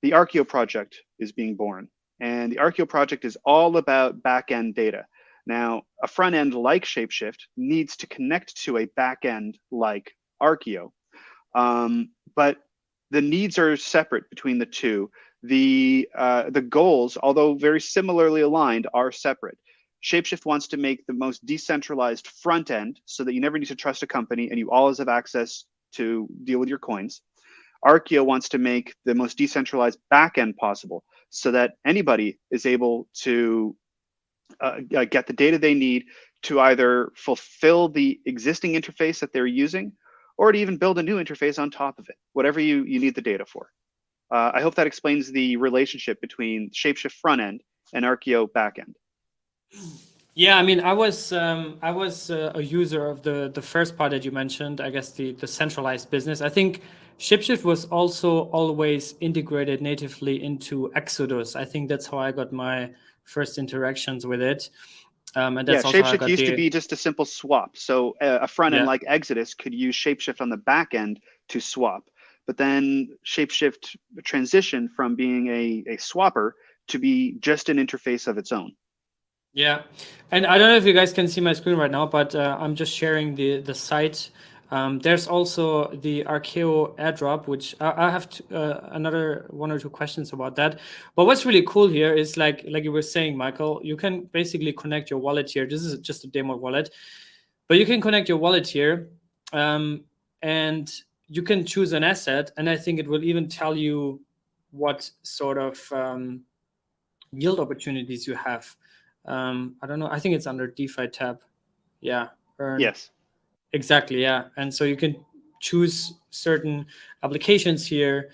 the Arkeo project is being born. And the Arkeo project is all about back-end data. Now, a front end like Shapeshift needs to connect to a back end like Arkeo. But the needs are separate between the two. The goals, although very similarly aligned, are separate. Shapeshift wants to make the most decentralized front end so that you never need to trust a company and you always have access to deal with your coins. Arkeo wants to make the most decentralized backend possible so that anybody is able to get the data they need to either fulfill the existing interface that they're using or to even build a new interface on top of it, whatever you need the data for. I hope that explains the relationship between Shapeshift front end and Arkeo backend. Yeah, I mean, I was a user of the first part that you mentioned. I guess the centralized business. I think Shapeshift was also always integrated natively into Exodus. I think that's how I got my first interactions with it. And that's also how I Shapeshift got used to be just a simple swap. So a front end like Exodus could use Shapeshift on the back end to swap. But then Shapeshift transitioned from being a swapper to be just an interface of its own. Yeah, and I don't know if you guys can see my screen right now, but I'm just sharing the site. There's also the Arkeo airdrop, which I have another 1 or 2 questions about that. But what's really cool here is like you were saying, Michael, you can basically connect your wallet here. This is just a demo wallet, but you can connect your wallet here, and you can choose an asset, and I think it will even tell you what sort of yield opportunities you have. I don't know. I think it's under DeFi tab. Yeah. Yes. Exactly. Yeah. And so you can choose certain applications here,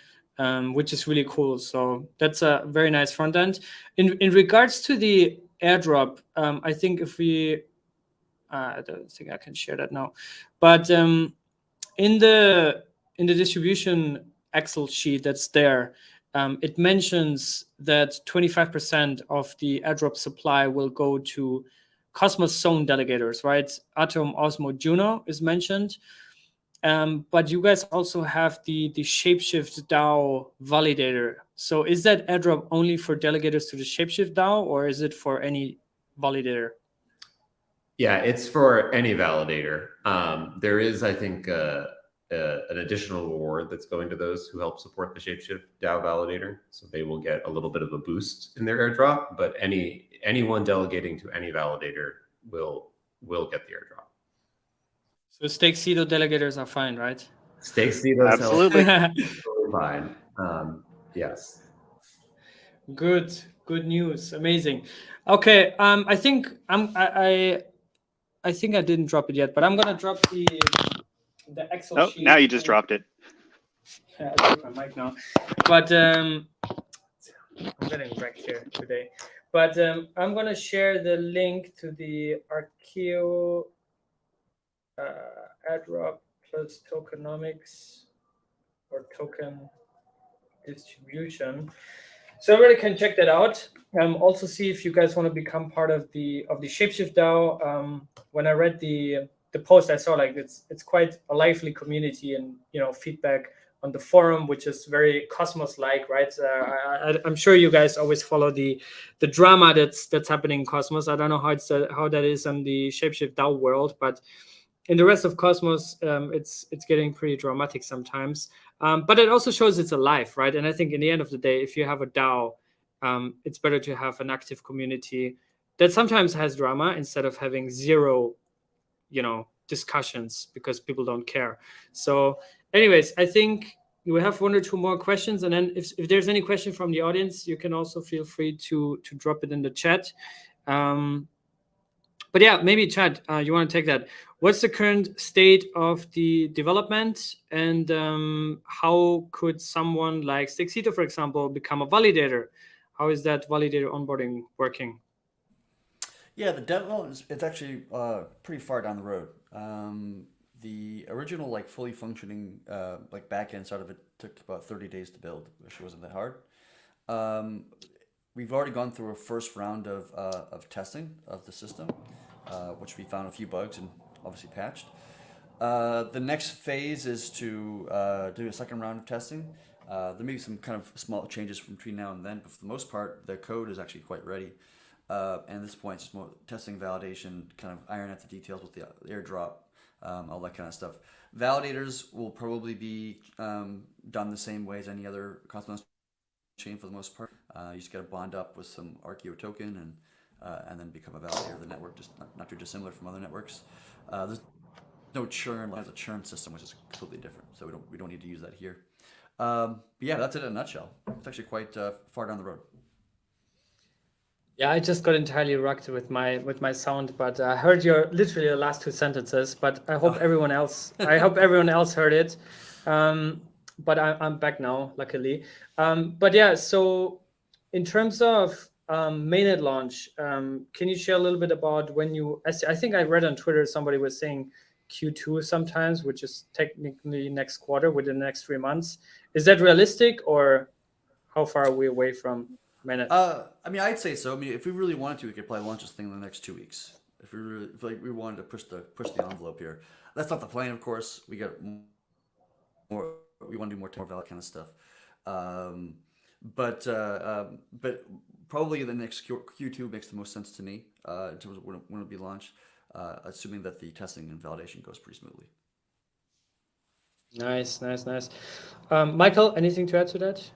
which is really cool. So that's a very nice front end. In regards to the airdrop, I think if we, I don't think I can share that now, but in the distribution Excel sheet that's there, it mentions that 25% of the airdrop supply will go to Cosmos Zone delegators, right? Atom, Osmo, Juno is mentioned. But you guys also have the Shapeshift DAO validator. So is that airdrop only for delegators to the Shapeshift DAO, or is it for any validator? Yeah, it's for any validator. There is, I think, an additional reward that's going to those who help support the Shapeshift DAO validator. So they will get a little bit of a boost in their airdrop, but anyone delegating to any validator will get the airdrop. So Cryptocito delegators are fine, right? Cryptocito absolutely fine. Yes. Good news. Amazing. Okay. I think I think I didn't drop it yet, but I'm gonna drop the Excel Oh, sheet. now you just dropped it. Yeah, I'll take my mic now. But I'm getting wrecked here today. But I'm gonna share the link to the Arkeo Airdrop plus tokenomics or token distribution. So everybody can check that out. Also see if you guys want to become part of the Shapeshift DAO. When I read the post, I saw like it's quite a lively community and feedback on the forum, which is very Cosmos-like, right? I'm sure you guys always follow the drama that's happening in Cosmos. I don't know how that is on the Shapeshift DAO world, but in the rest of Cosmos, it's getting pretty dramatic sometimes. But it also shows it's alive, right? And I think in the end of the day, if you have a DAO, it's better to have an active community that sometimes has drama instead of having zero, discussions because people don't care. So anyways, I think we have one or two more questions. And then if there's any question from the audience, you can also feel free to drop it in the chat. But yeah, maybe Chad, you want to take that. What's the current state of the development, and how could someone like Cryptocito, for example, become a validator? How is that validator onboarding working? Yeah, the development it's actually pretty far down the road. The original fully functioning backend side of it took about 30 days to build, which wasn't that hard. We've already gone through a first round of testing of the system, which we found a few bugs and obviously patched. The next phase is to do a second round of testing. There may be some kind of small changes between now and then, but for the most part, the code is actually quite ready. And at this point, it's just more testing, validation, kind of iron out the details with the airdrop, all that kind of stuff. Validators will probably be done the same way as any other Cosmos chain for the most part. You just got to bond up with some RKO token and then become a validator of the network, just not too dissimilar from other networks. There's no churn. It has a churn system, which is completely different, so we don't need to use that here. But yeah, that's it in a nutshell. It's actually quite far down the road. Yeah, I just got entirely wrecked with my sound, but I heard literally the last two sentences. But I hope everyone else heard it. But I'm back now, luckily. But yeah, so in terms of mainnet launch, can you share a little bit about when I think I read on Twitter somebody was saying Q2 sometimes, which is technically next quarter, within the next 3 months. Is that realistic, or how far are we away from mainnet? I mean, I'd say so. I mean, if we really wanted to, we could probably launch this thing in the next 2 weeks. If we wanted to push the envelope here. That's not the plan, of course. We got more. We want to do more valid kind of stuff. But probably the next Q2 makes the most sense to me in terms of when it'll be launched, assuming that the testing and validation goes pretty smoothly. Nice. Michael, anything to add to that?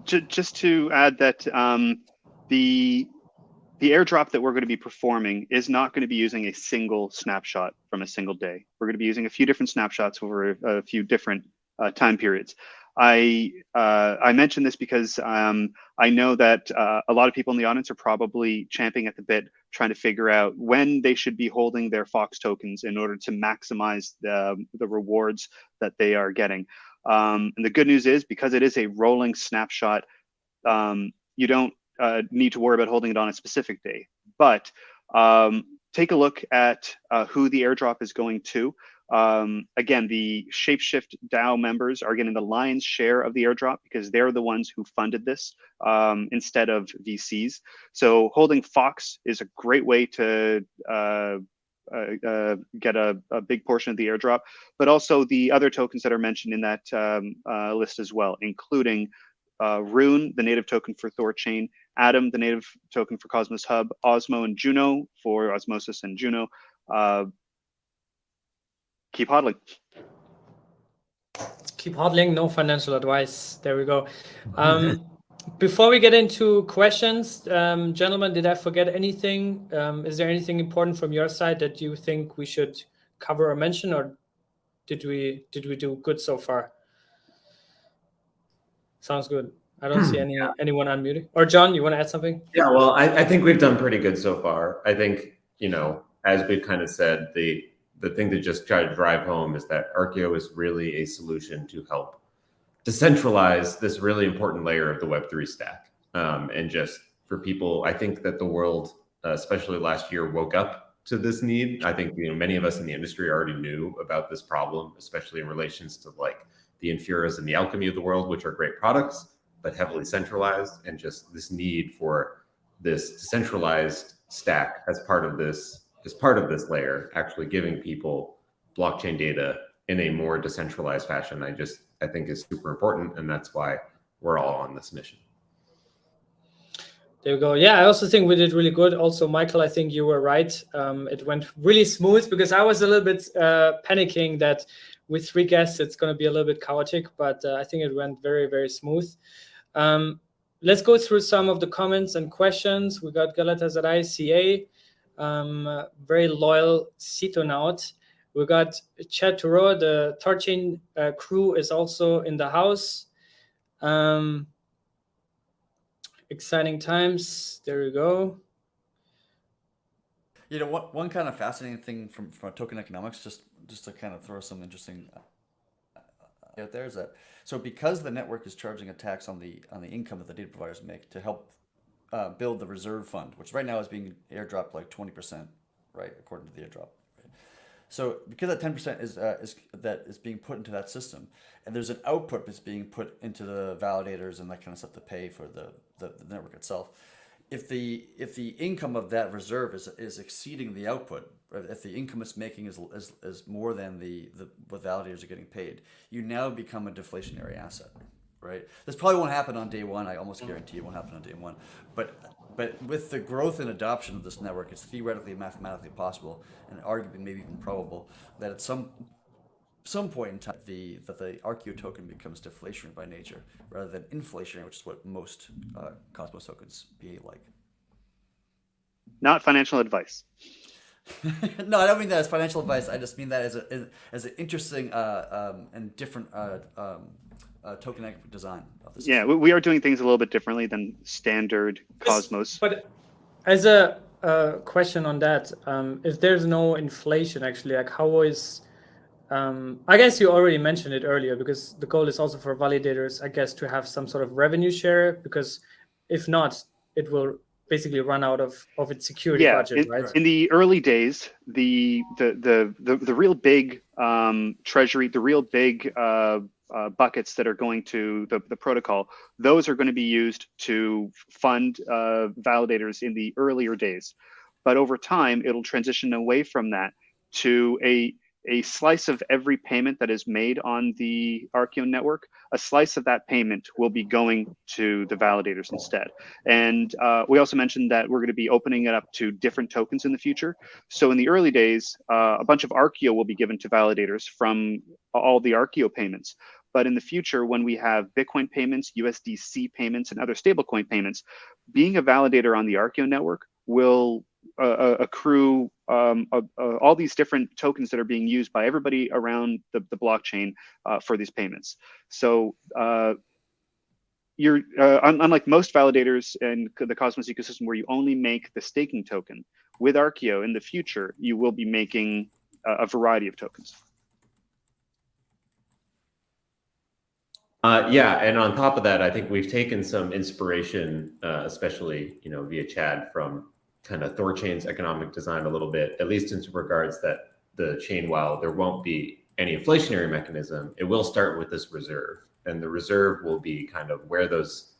Just to add that the airdrop that we're going to be performing is not going to be using a single snapshot from a single day. We're going to be using a few different snapshots over a few different time periods. I mentioned this because I know that a lot of people in the audience are probably champing at the bit, trying to figure out when they should be holding their Fox tokens in order to maximize the rewards that they are getting. And the good news is, because it is a rolling snapshot, you don't need to worry about holding it on a specific day. But take a look at who the airdrop is going to. Again, the Shapeshift DAO members are getting the lion's share of the airdrop because they're the ones who funded this instead of VCs. So holding Fox is a great way to get a big portion of the airdrop, but also the other tokens that are mentioned in that list as well, including Rune, the native token for Thorchain, Atom, the native token for Cosmos Hub, Osmo and Juno for Osmosis and Juno. Keep hodling. Keep hodling, no financial advice. There we go. Before we get into questions, gentlemen, did I forget anything? Is there anything important from your side that you think we should cover or mention, or did we do good so far? Sounds good. I don't see anyone unmuted. Or John, you want to add something? Yeah, well, I think we've done pretty good so far. I think, as we've kind of said, the thing to just try to drive home is that Arkeo is really a solution to help decentralize this really important layer of the Web3 stack. And just for people, I think that the world, especially last year, woke up to this need. I think many of us in the industry already knew about this problem, especially in relations to like the Infurias and the Alchemy of the world, which are great products, but heavily centralized, and just this need for this decentralized stack as part of this layer, actually giving people blockchain data in a more decentralized fashion. I think is super important, and that's why we're all on this mission. There you go. Yeah, I also think we did really good. Also, Michael, I think you were right. It went really smooth because I was a little bit panicking that with 3 guests, it's going to be a little bit chaotic, but I think it went very, very smooth. Let's go through some of the comments and questions. We got Galatasaray CA, very loyal Citonaut. We got Chad Turo, the Torchain crew is also in the house. Exciting times. There we go. One kind of fascinating thing from token economics, just to kind of throw some interesting out there, is that because the network is charging a tax on the income that the data providers make to help build the reserve fund, which right now is being airdropped like 20%, right, according to the airdrop. So because that 10% is being put into that system, and there's an output that's being put into the validators and that kind of stuff to pay for the network itself. If the income of that reserve is exceeding the output, if the income it's making is more than what validators are getting paid, you now become a deflationary asset, right? This probably won't happen on day one. I almost guarantee it won't happen on day one. But with the growth and adoption of this network, it's theoretically and mathematically possible, and arguably maybe even probable, that at some point in time, the Arkeo token becomes deflationary by nature rather than inflationary, which is what most Cosmos tokens behave like. Not financial advice. No, I don't mean that as financial advice. I just mean that as an interesting and different token design of this. Yeah, we are doing things a little bit differently than standard Cosmos. But as a question on that, if there's no inflation, actually, like how is I guess you already mentioned it earlier, because the goal is also for validators, I guess, to have some sort of revenue share, because if not, it will basically run out of its security budget, right? In the early days, the real big treasury, the real big buckets that are going to the protocol, those are going to be used to fund validators in the earlier days. But over time, it'll transition away from that to a slice of every payment that is made on the Arkeo network. A slice of that payment will be going to the validators instead. And we also mentioned that we're going to be opening it up to different tokens in the future. So in the early days, a bunch of Arkeo will be given to validators from all the Arkeo payments. But in the future, when we have Bitcoin payments, USDC payments, and other stablecoin payments, being a validator on the Arkeo network will accrue all these different tokens that are being used by everybody around the blockchain for these payments. So you're unlike most validators in the Cosmos ecosystem, where you only make the staking token, with Arkeo in the future, you will be making a variety of tokens. Yeah, and on top of that, I think we've taken some inspiration, especially via Chad, from kind of Thorchain's economic design a little bit, at least in regards that the chain, while there won't be any inflationary mechanism, it will start with this reserve, and the reserve will be kind of where those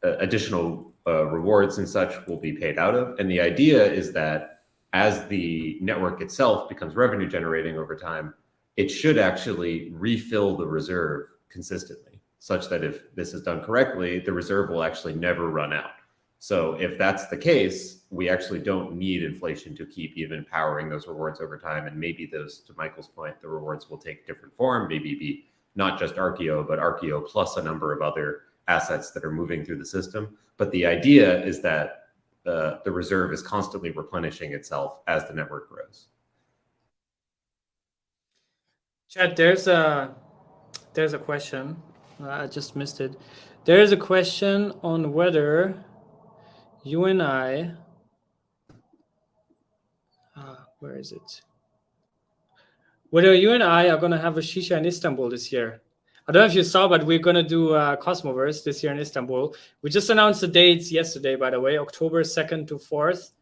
additional rewards and such will be paid out of. And the idea is that as the network itself becomes revenue generating over time, it should actually refill the reserve consistently, such that if this is done correctly, the reserve will actually never run out. So if that's the case, we actually don't need inflation to keep even powering those rewards over time. And maybe those, to Michael's point, the rewards will take different form, maybe be not just Arkeo, but Arkeo plus a number of other assets that are moving through the system. But the idea is that the reserve is constantly replenishing itself as the network grows. Chad, there's a question. I just missed it. There is a question on whether you and I, where is it? Whether you and I are going to have a shisha in Istanbul this year. I don't know if you saw, but we're going to do Cosmoverse this year in Istanbul. We just announced the dates yesterday, by the way, October 2nd to 4th.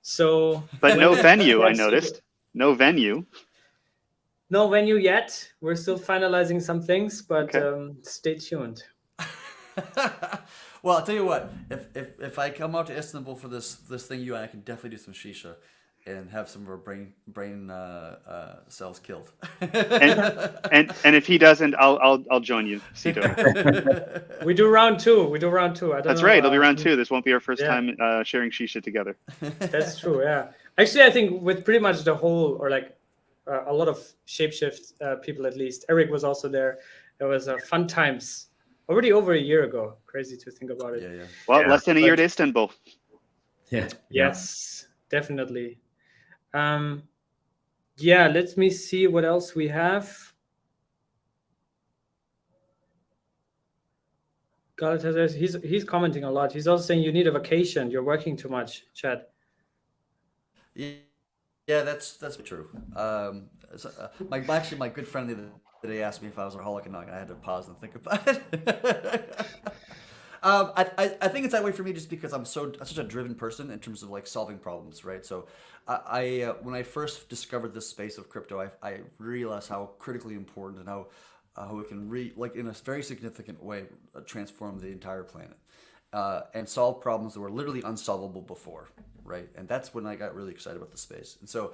So, but no venue, I noticed. No venue. No venue yet. We're still finalizing some things, but Okay. Stay tuned. Well, I'll tell you what. If I come out to Istanbul for this thing, you and I can definitely do some shisha, and have some of our brain cells killed. and if he doesn't, I'll join you, Cito. We do round two. I don't That's know, right. It'll be round two. This won't be our first time sharing shisha together. That's true. Yeah. Actually, I think with pretty much the whole, or like a lot of Shapeshift people, at least. Eric was also there. It was fun times. Already over a year ago. Crazy to think about it. Yeah. Well, less than a year to Istanbul. Yeah. Yes, definitely. Let me see what else we have. He's commenting a lot. He's also saying you need a vacation. You're working too much, Chad. Yeah, that's true. Actually, my good friend the other day asked me if I was a workaholic, and I had to pause and think about it. I think it's that way for me just because I'm such a driven person in terms of like solving problems, right? So when I first discovered this space of crypto, I realized how critically important and how it can in a very significant way transform the entire planet and solve problems that were literally unsolvable before, right? And that's when I got really excited about the space. And so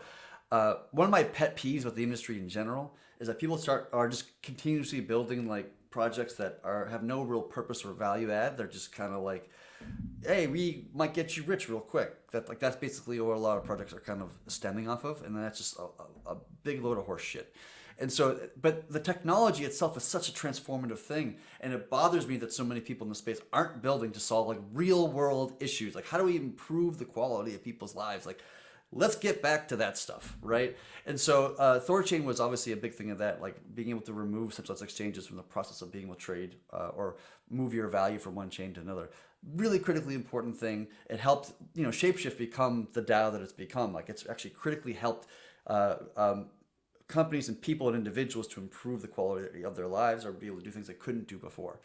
one of my pet peeves with the industry in general is that people are just continuously building like projects that have no real purpose or value add. They're just kind of like, hey, we might get you rich real quick. That's basically what a lot of projects are kind of stemming off of, and that's just a big load of horse shit. And so, but the technology itself is such a transformative thing, and it bothers me that so many people in the space aren't building to solve like real world issues. Like, how do we improve the quality of people's lives? Like, let's get back to that stuff, right? And so Thorchain was obviously a big thing of that, like being able to remove centralized exchanges from the process of being able to trade or move your value from one chain to another. Really critically important thing. It helped, Shapeshift become the DAO that it's become. Like, it's actually critically helped companies and people and individuals to improve the quality of their lives or be able to do things they couldn't do before.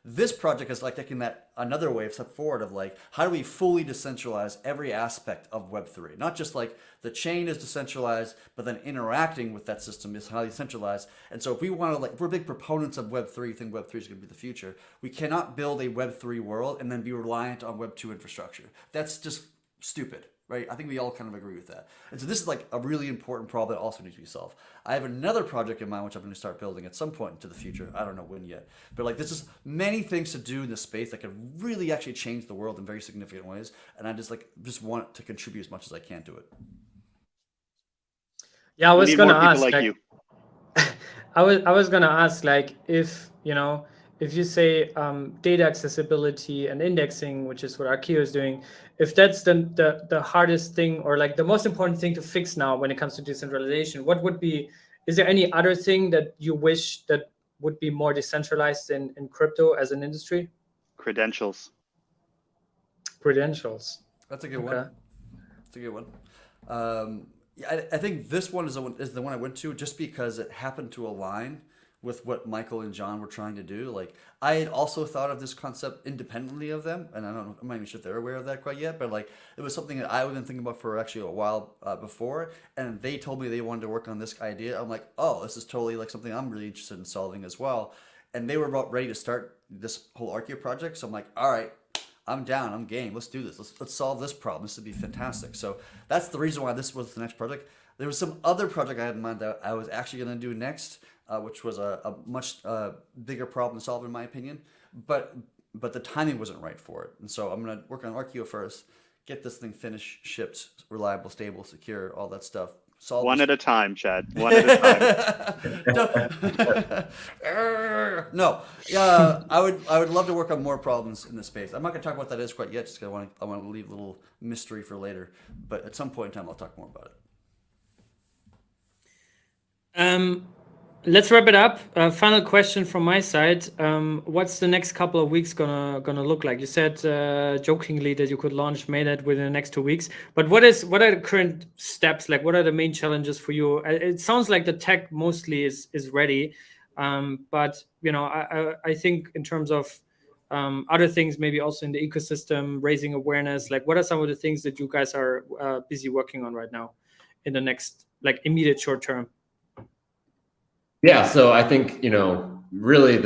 This project is like taking that another way, step forward of like, how do we fully decentralize every aspect of Web3? Not just like the chain is decentralized, but then interacting with that system is highly decentralized. And so if we want to, like, we're big proponents of Web3, think Web3 is going to be the future. We cannot build a Web3 world and then be reliant on Web2 infrastructure. That's just stupid. Right? I think we all kind of agree with that. And so this is like a really important problem that also needs to be solved. I have another project in mind, which I'm going to start building at some point into the future. I don't know when yet. But like, there's just many things to do in this space that could really actually change the world in very significant ways. And I just want to contribute as much as I can to it. Yeah, I was going to ask. Like you. I was going to ask, like, if you say data accessibility and indexing, which is what Arkeo is doing, if that's the hardest thing or like the most important thing to fix now when it comes to decentralization, what would be, is there any other thing that you wish that would be more decentralized in crypto as an industry? Credentials. That's a good one. That's a good one. I think this one is the one I went to just because it happened to align with what Michael and John were trying to do. Like, I had also thought of this concept independently of them, and I'm not even sure if they're aware of that quite yet, but like, it was something that I had been thinking about for actually a while before, and they told me they wanted to work on this idea. I'm like, oh, this is totally like something I'm really interested in solving as well. And they were about ready to start this whole Arkeo project, so I'm like, all right, I'm down, I'm game, let's do this. Let's solve this problem. This would be fantastic. So that's the reason why this was the next project. There was some other project I had in mind that I was actually going to do next, which was a much bigger problem to solve in my opinion, but the timing wasn't right for it. And so I'm going to work on Arkeo first, get this thing finished, shipped, reliable, stable, secure, all that stuff. Solve one at a time, Chad. One at a time. No, I would love to work on more problems in this space. I'm not going to talk about what that is quite yet, just because I want to leave a little mystery for later. But at some point in time, I'll talk more about it. let's wrap it up. Final question from my side. What's the next couple of weeks gonna look like? You said jokingly that you could launch mainnet within the next 2 weeks, but what are the current steps? Like, what are the main challenges for you? It sounds like the tech mostly is ready, but I think in terms of other things, maybe also in the ecosystem, raising awareness. Like, what are some of the things that you guys are busy working on right now in the next immediate short term? Yeah, so I think, really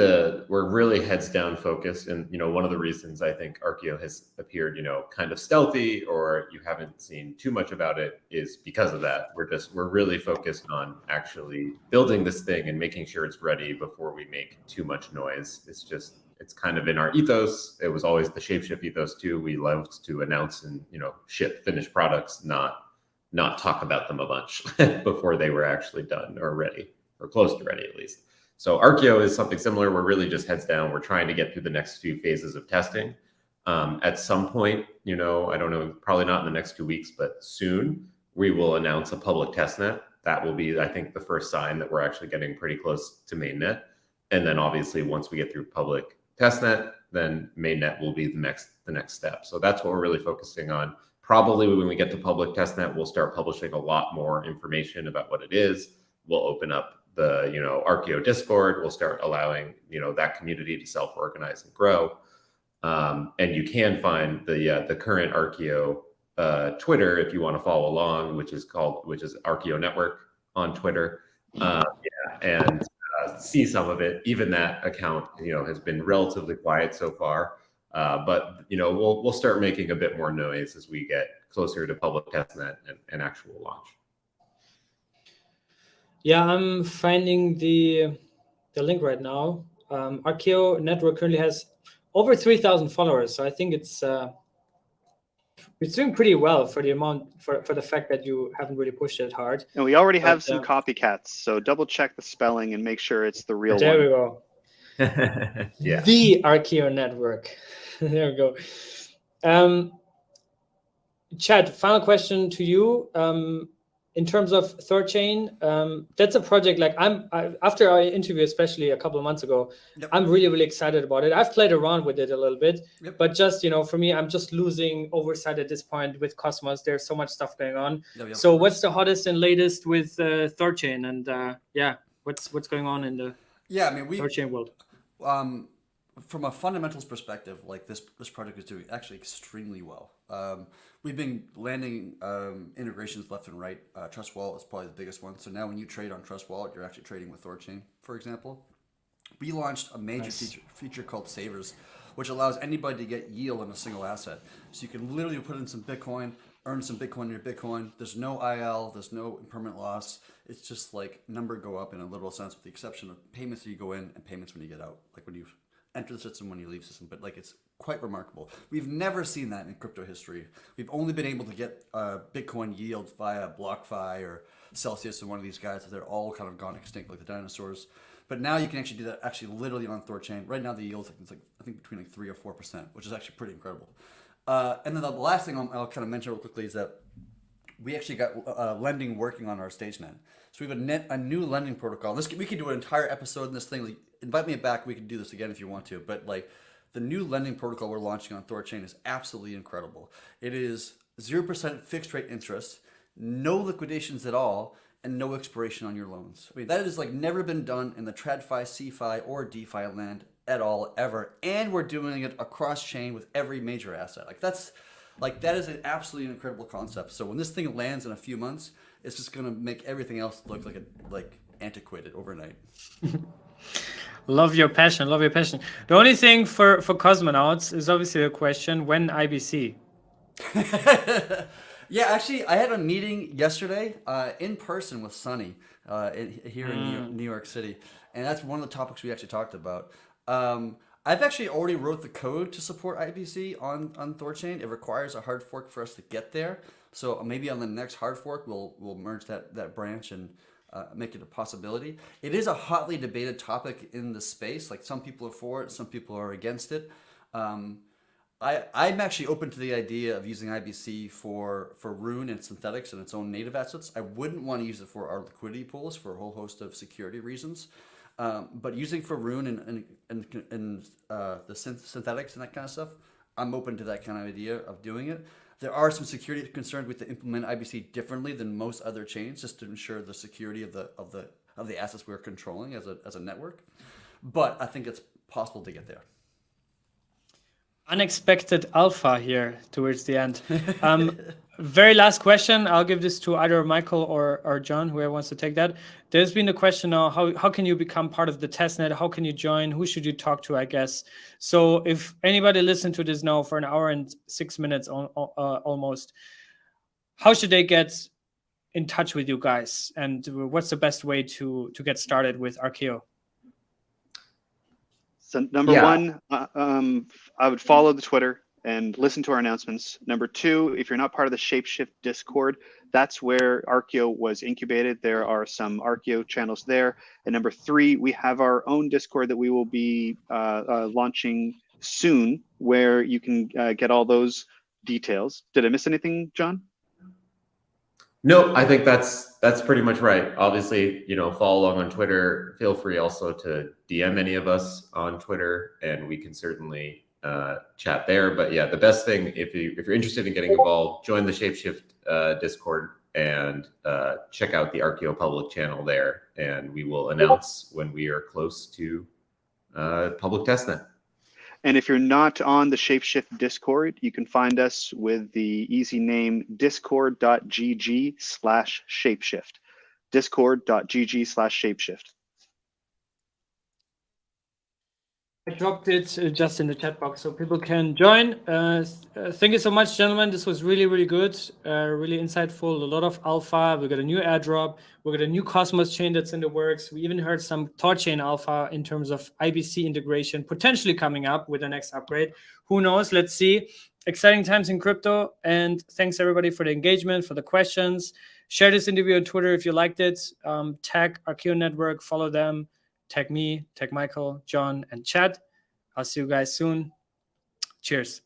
we're really heads down focused. And, one of the reasons I think Arkeo has appeared, kind of stealthy, or you haven't seen too much about it, is because of that. We're really focused on actually building this thing and making sure it's ready before we make too much noise. It's kind of in our ethos. It was always the Shapeshift ethos too. We loved to announce and, ship finished products, not talk about them a bunch before they were actually done or ready, or close to ready at least. So Arkeo is something similar. We're really just heads down. We're trying to get through the next few phases of testing. At some point, I don't know, probably not in the next 2 weeks, but soon we will announce a public testnet. That will be, I think, the first sign that we're actually getting pretty close to mainnet. And then obviously once we get through public testnet, then mainnet will be the next step. So that's what we're really focusing on. Probably when we get to public testnet, we'll start publishing a lot more information about what it is. We'll open up the Arkeo Discord. We'll start allowing that community to self-organize and grow. And you can find the current Arkeo Twitter if you want to follow along, which is Arkeo Network on Twitter. And see some of it. Even that account has been relatively quiet so far. But we'll start making a bit more noise as we get closer to public testnet and actual launch. Yeah, I'm finding the link right now. Arkeo Network currently has over 3,000 followers, so I think it's doing pretty well for the amount for the fact that you haven't really pushed it hard. And we already have some copycats, so double check the spelling and make sure it's the real there one. We go. Yeah. The Arkeo Network. There we go. Chad, final question to you. In terms of Thorchain, that's a project after our interview, especially a couple of months ago, yep. I'm really, really excited about it. I've played around with it a little bit, yep. But just, for me, I'm just losing oversight at this point with Cosmos. There's so much stuff going on. Yep. So what's the hottest and latest with Thorchain? And what's going on in the Thorchain world? From a fundamentals perspective, this project is doing actually extremely well. We've been landing integrations left and right. Trust Wallet is probably the biggest one. So now when you trade on Trust Wallet, you're actually trading with Thorchain, for example. We launched a major feature called Savers, which allows anybody to get yield on a single asset. So you can literally put in some Bitcoin, earn some Bitcoin in your Bitcoin. There's no IL, there's no impermanent loss. It's just number go up in a literal sense, with the exception of payments that you go in and payments when you get out, like when you enter the system, when you leave the system. But it's quite remarkable. We've never seen that in crypto history. We've only been able to get Bitcoin yield via BlockFi or Celsius and one of these guys, that they're all kind of gone extinct like the dinosaurs. But now you can actually do that literally on Thorchain. Right now the yield is I think between 3 or 4%, which is actually pretty incredible. And then the last thing I'll kind of mention real quickly is that we actually got lending working on our StageNet. So we have a new lending protocol. We could do an entire episode in this thing. Invite me back. We can do this again if you want to. But the new lending protocol we're launching on Thorchain is absolutely incredible. It is 0% fixed rate interest, no liquidations at all, and no expiration on your loans. I mean, that has never been done in the TradFi, CFi, or DeFi land at all, ever. And we're doing it across chain with every major asset. That is an absolutely incredible concept. So when this thing lands in a few months, it's just going to make everything else look like antiquated overnight. Love your passion. The only thing for cosmonauts is obviously the question, when IBC? Yeah, actually, I had a meeting yesterday in person with Sunny here in New York City. And that's one of the topics we actually talked about. I've actually already wrote the code to support IBC on Thorchain. It requires a hard fork for us to get there. So maybe on the next hard fork, we'll merge that branch and make it a possibility. It is a hotly debated topic in the space. Some people are for it, some people are against it. I'm actually open to the idea of using IBC for Rune and synthetics and its own native assets. I wouldn't want to use it for our liquidity pools for a whole host of security reasons. But using for Rune and the synthetics and that kind of stuff, I'm open to that kind of idea of doing it. There are some security concerns with to implement IBC differently than most other chains, just to ensure the security of the assets we're controlling as a network. But I think it's possible to get there. Unexpected alpha here towards the end. Very last question. I'll give this to either Michael or John, whoever wants to take that. There's been a question now, how can you become part of the testnet? How can you join? Who should you talk to, I guess? So if anybody listened to this now for an hour and 6 minutes almost, how should they get in touch with you guys? And what's the best way to get started with Arkeo? So number one, I would follow the Twitter and listen to our announcements. Number two, if you're not part of the Shapeshift Discord, that's where Arkeo was incubated. There are some Arkeo channels there. And number three, we have our own Discord that we will be launching soon, where you can get all those details. Did I miss anything, John? No, I think that's pretty much right. Obviously, follow along on Twitter. Feel free also to DM any of us on Twitter, and we can certainly chat there. But yeah, the best thing, if you're interested in getting involved, join the Shapeshift Discord and check out the Arkeo public channel there, and we will announce when we are close to public testnet. And if you're not on the Shapeshift Discord, you can find us with the easy name discord.gg/shapeshift. Discord.gg/shapeshift. I dropped it just in the chat box so people can join. Thank you so much, gentlemen. This was really, really good, really insightful. A lot of alpha. We got a new airdrop. We got a new Cosmos chain that's in the works. We even heard some THORChain alpha in terms of IBC integration potentially coming up with the next upgrade. Who knows? Let's see. Exciting times in crypto. And thanks everybody for the engagement, for the questions. Share this interview on Twitter if you liked it. Tag Arkeo Network, follow them. Tag me, tag Michael, John, and Chad. I'll see you guys soon. Cheers.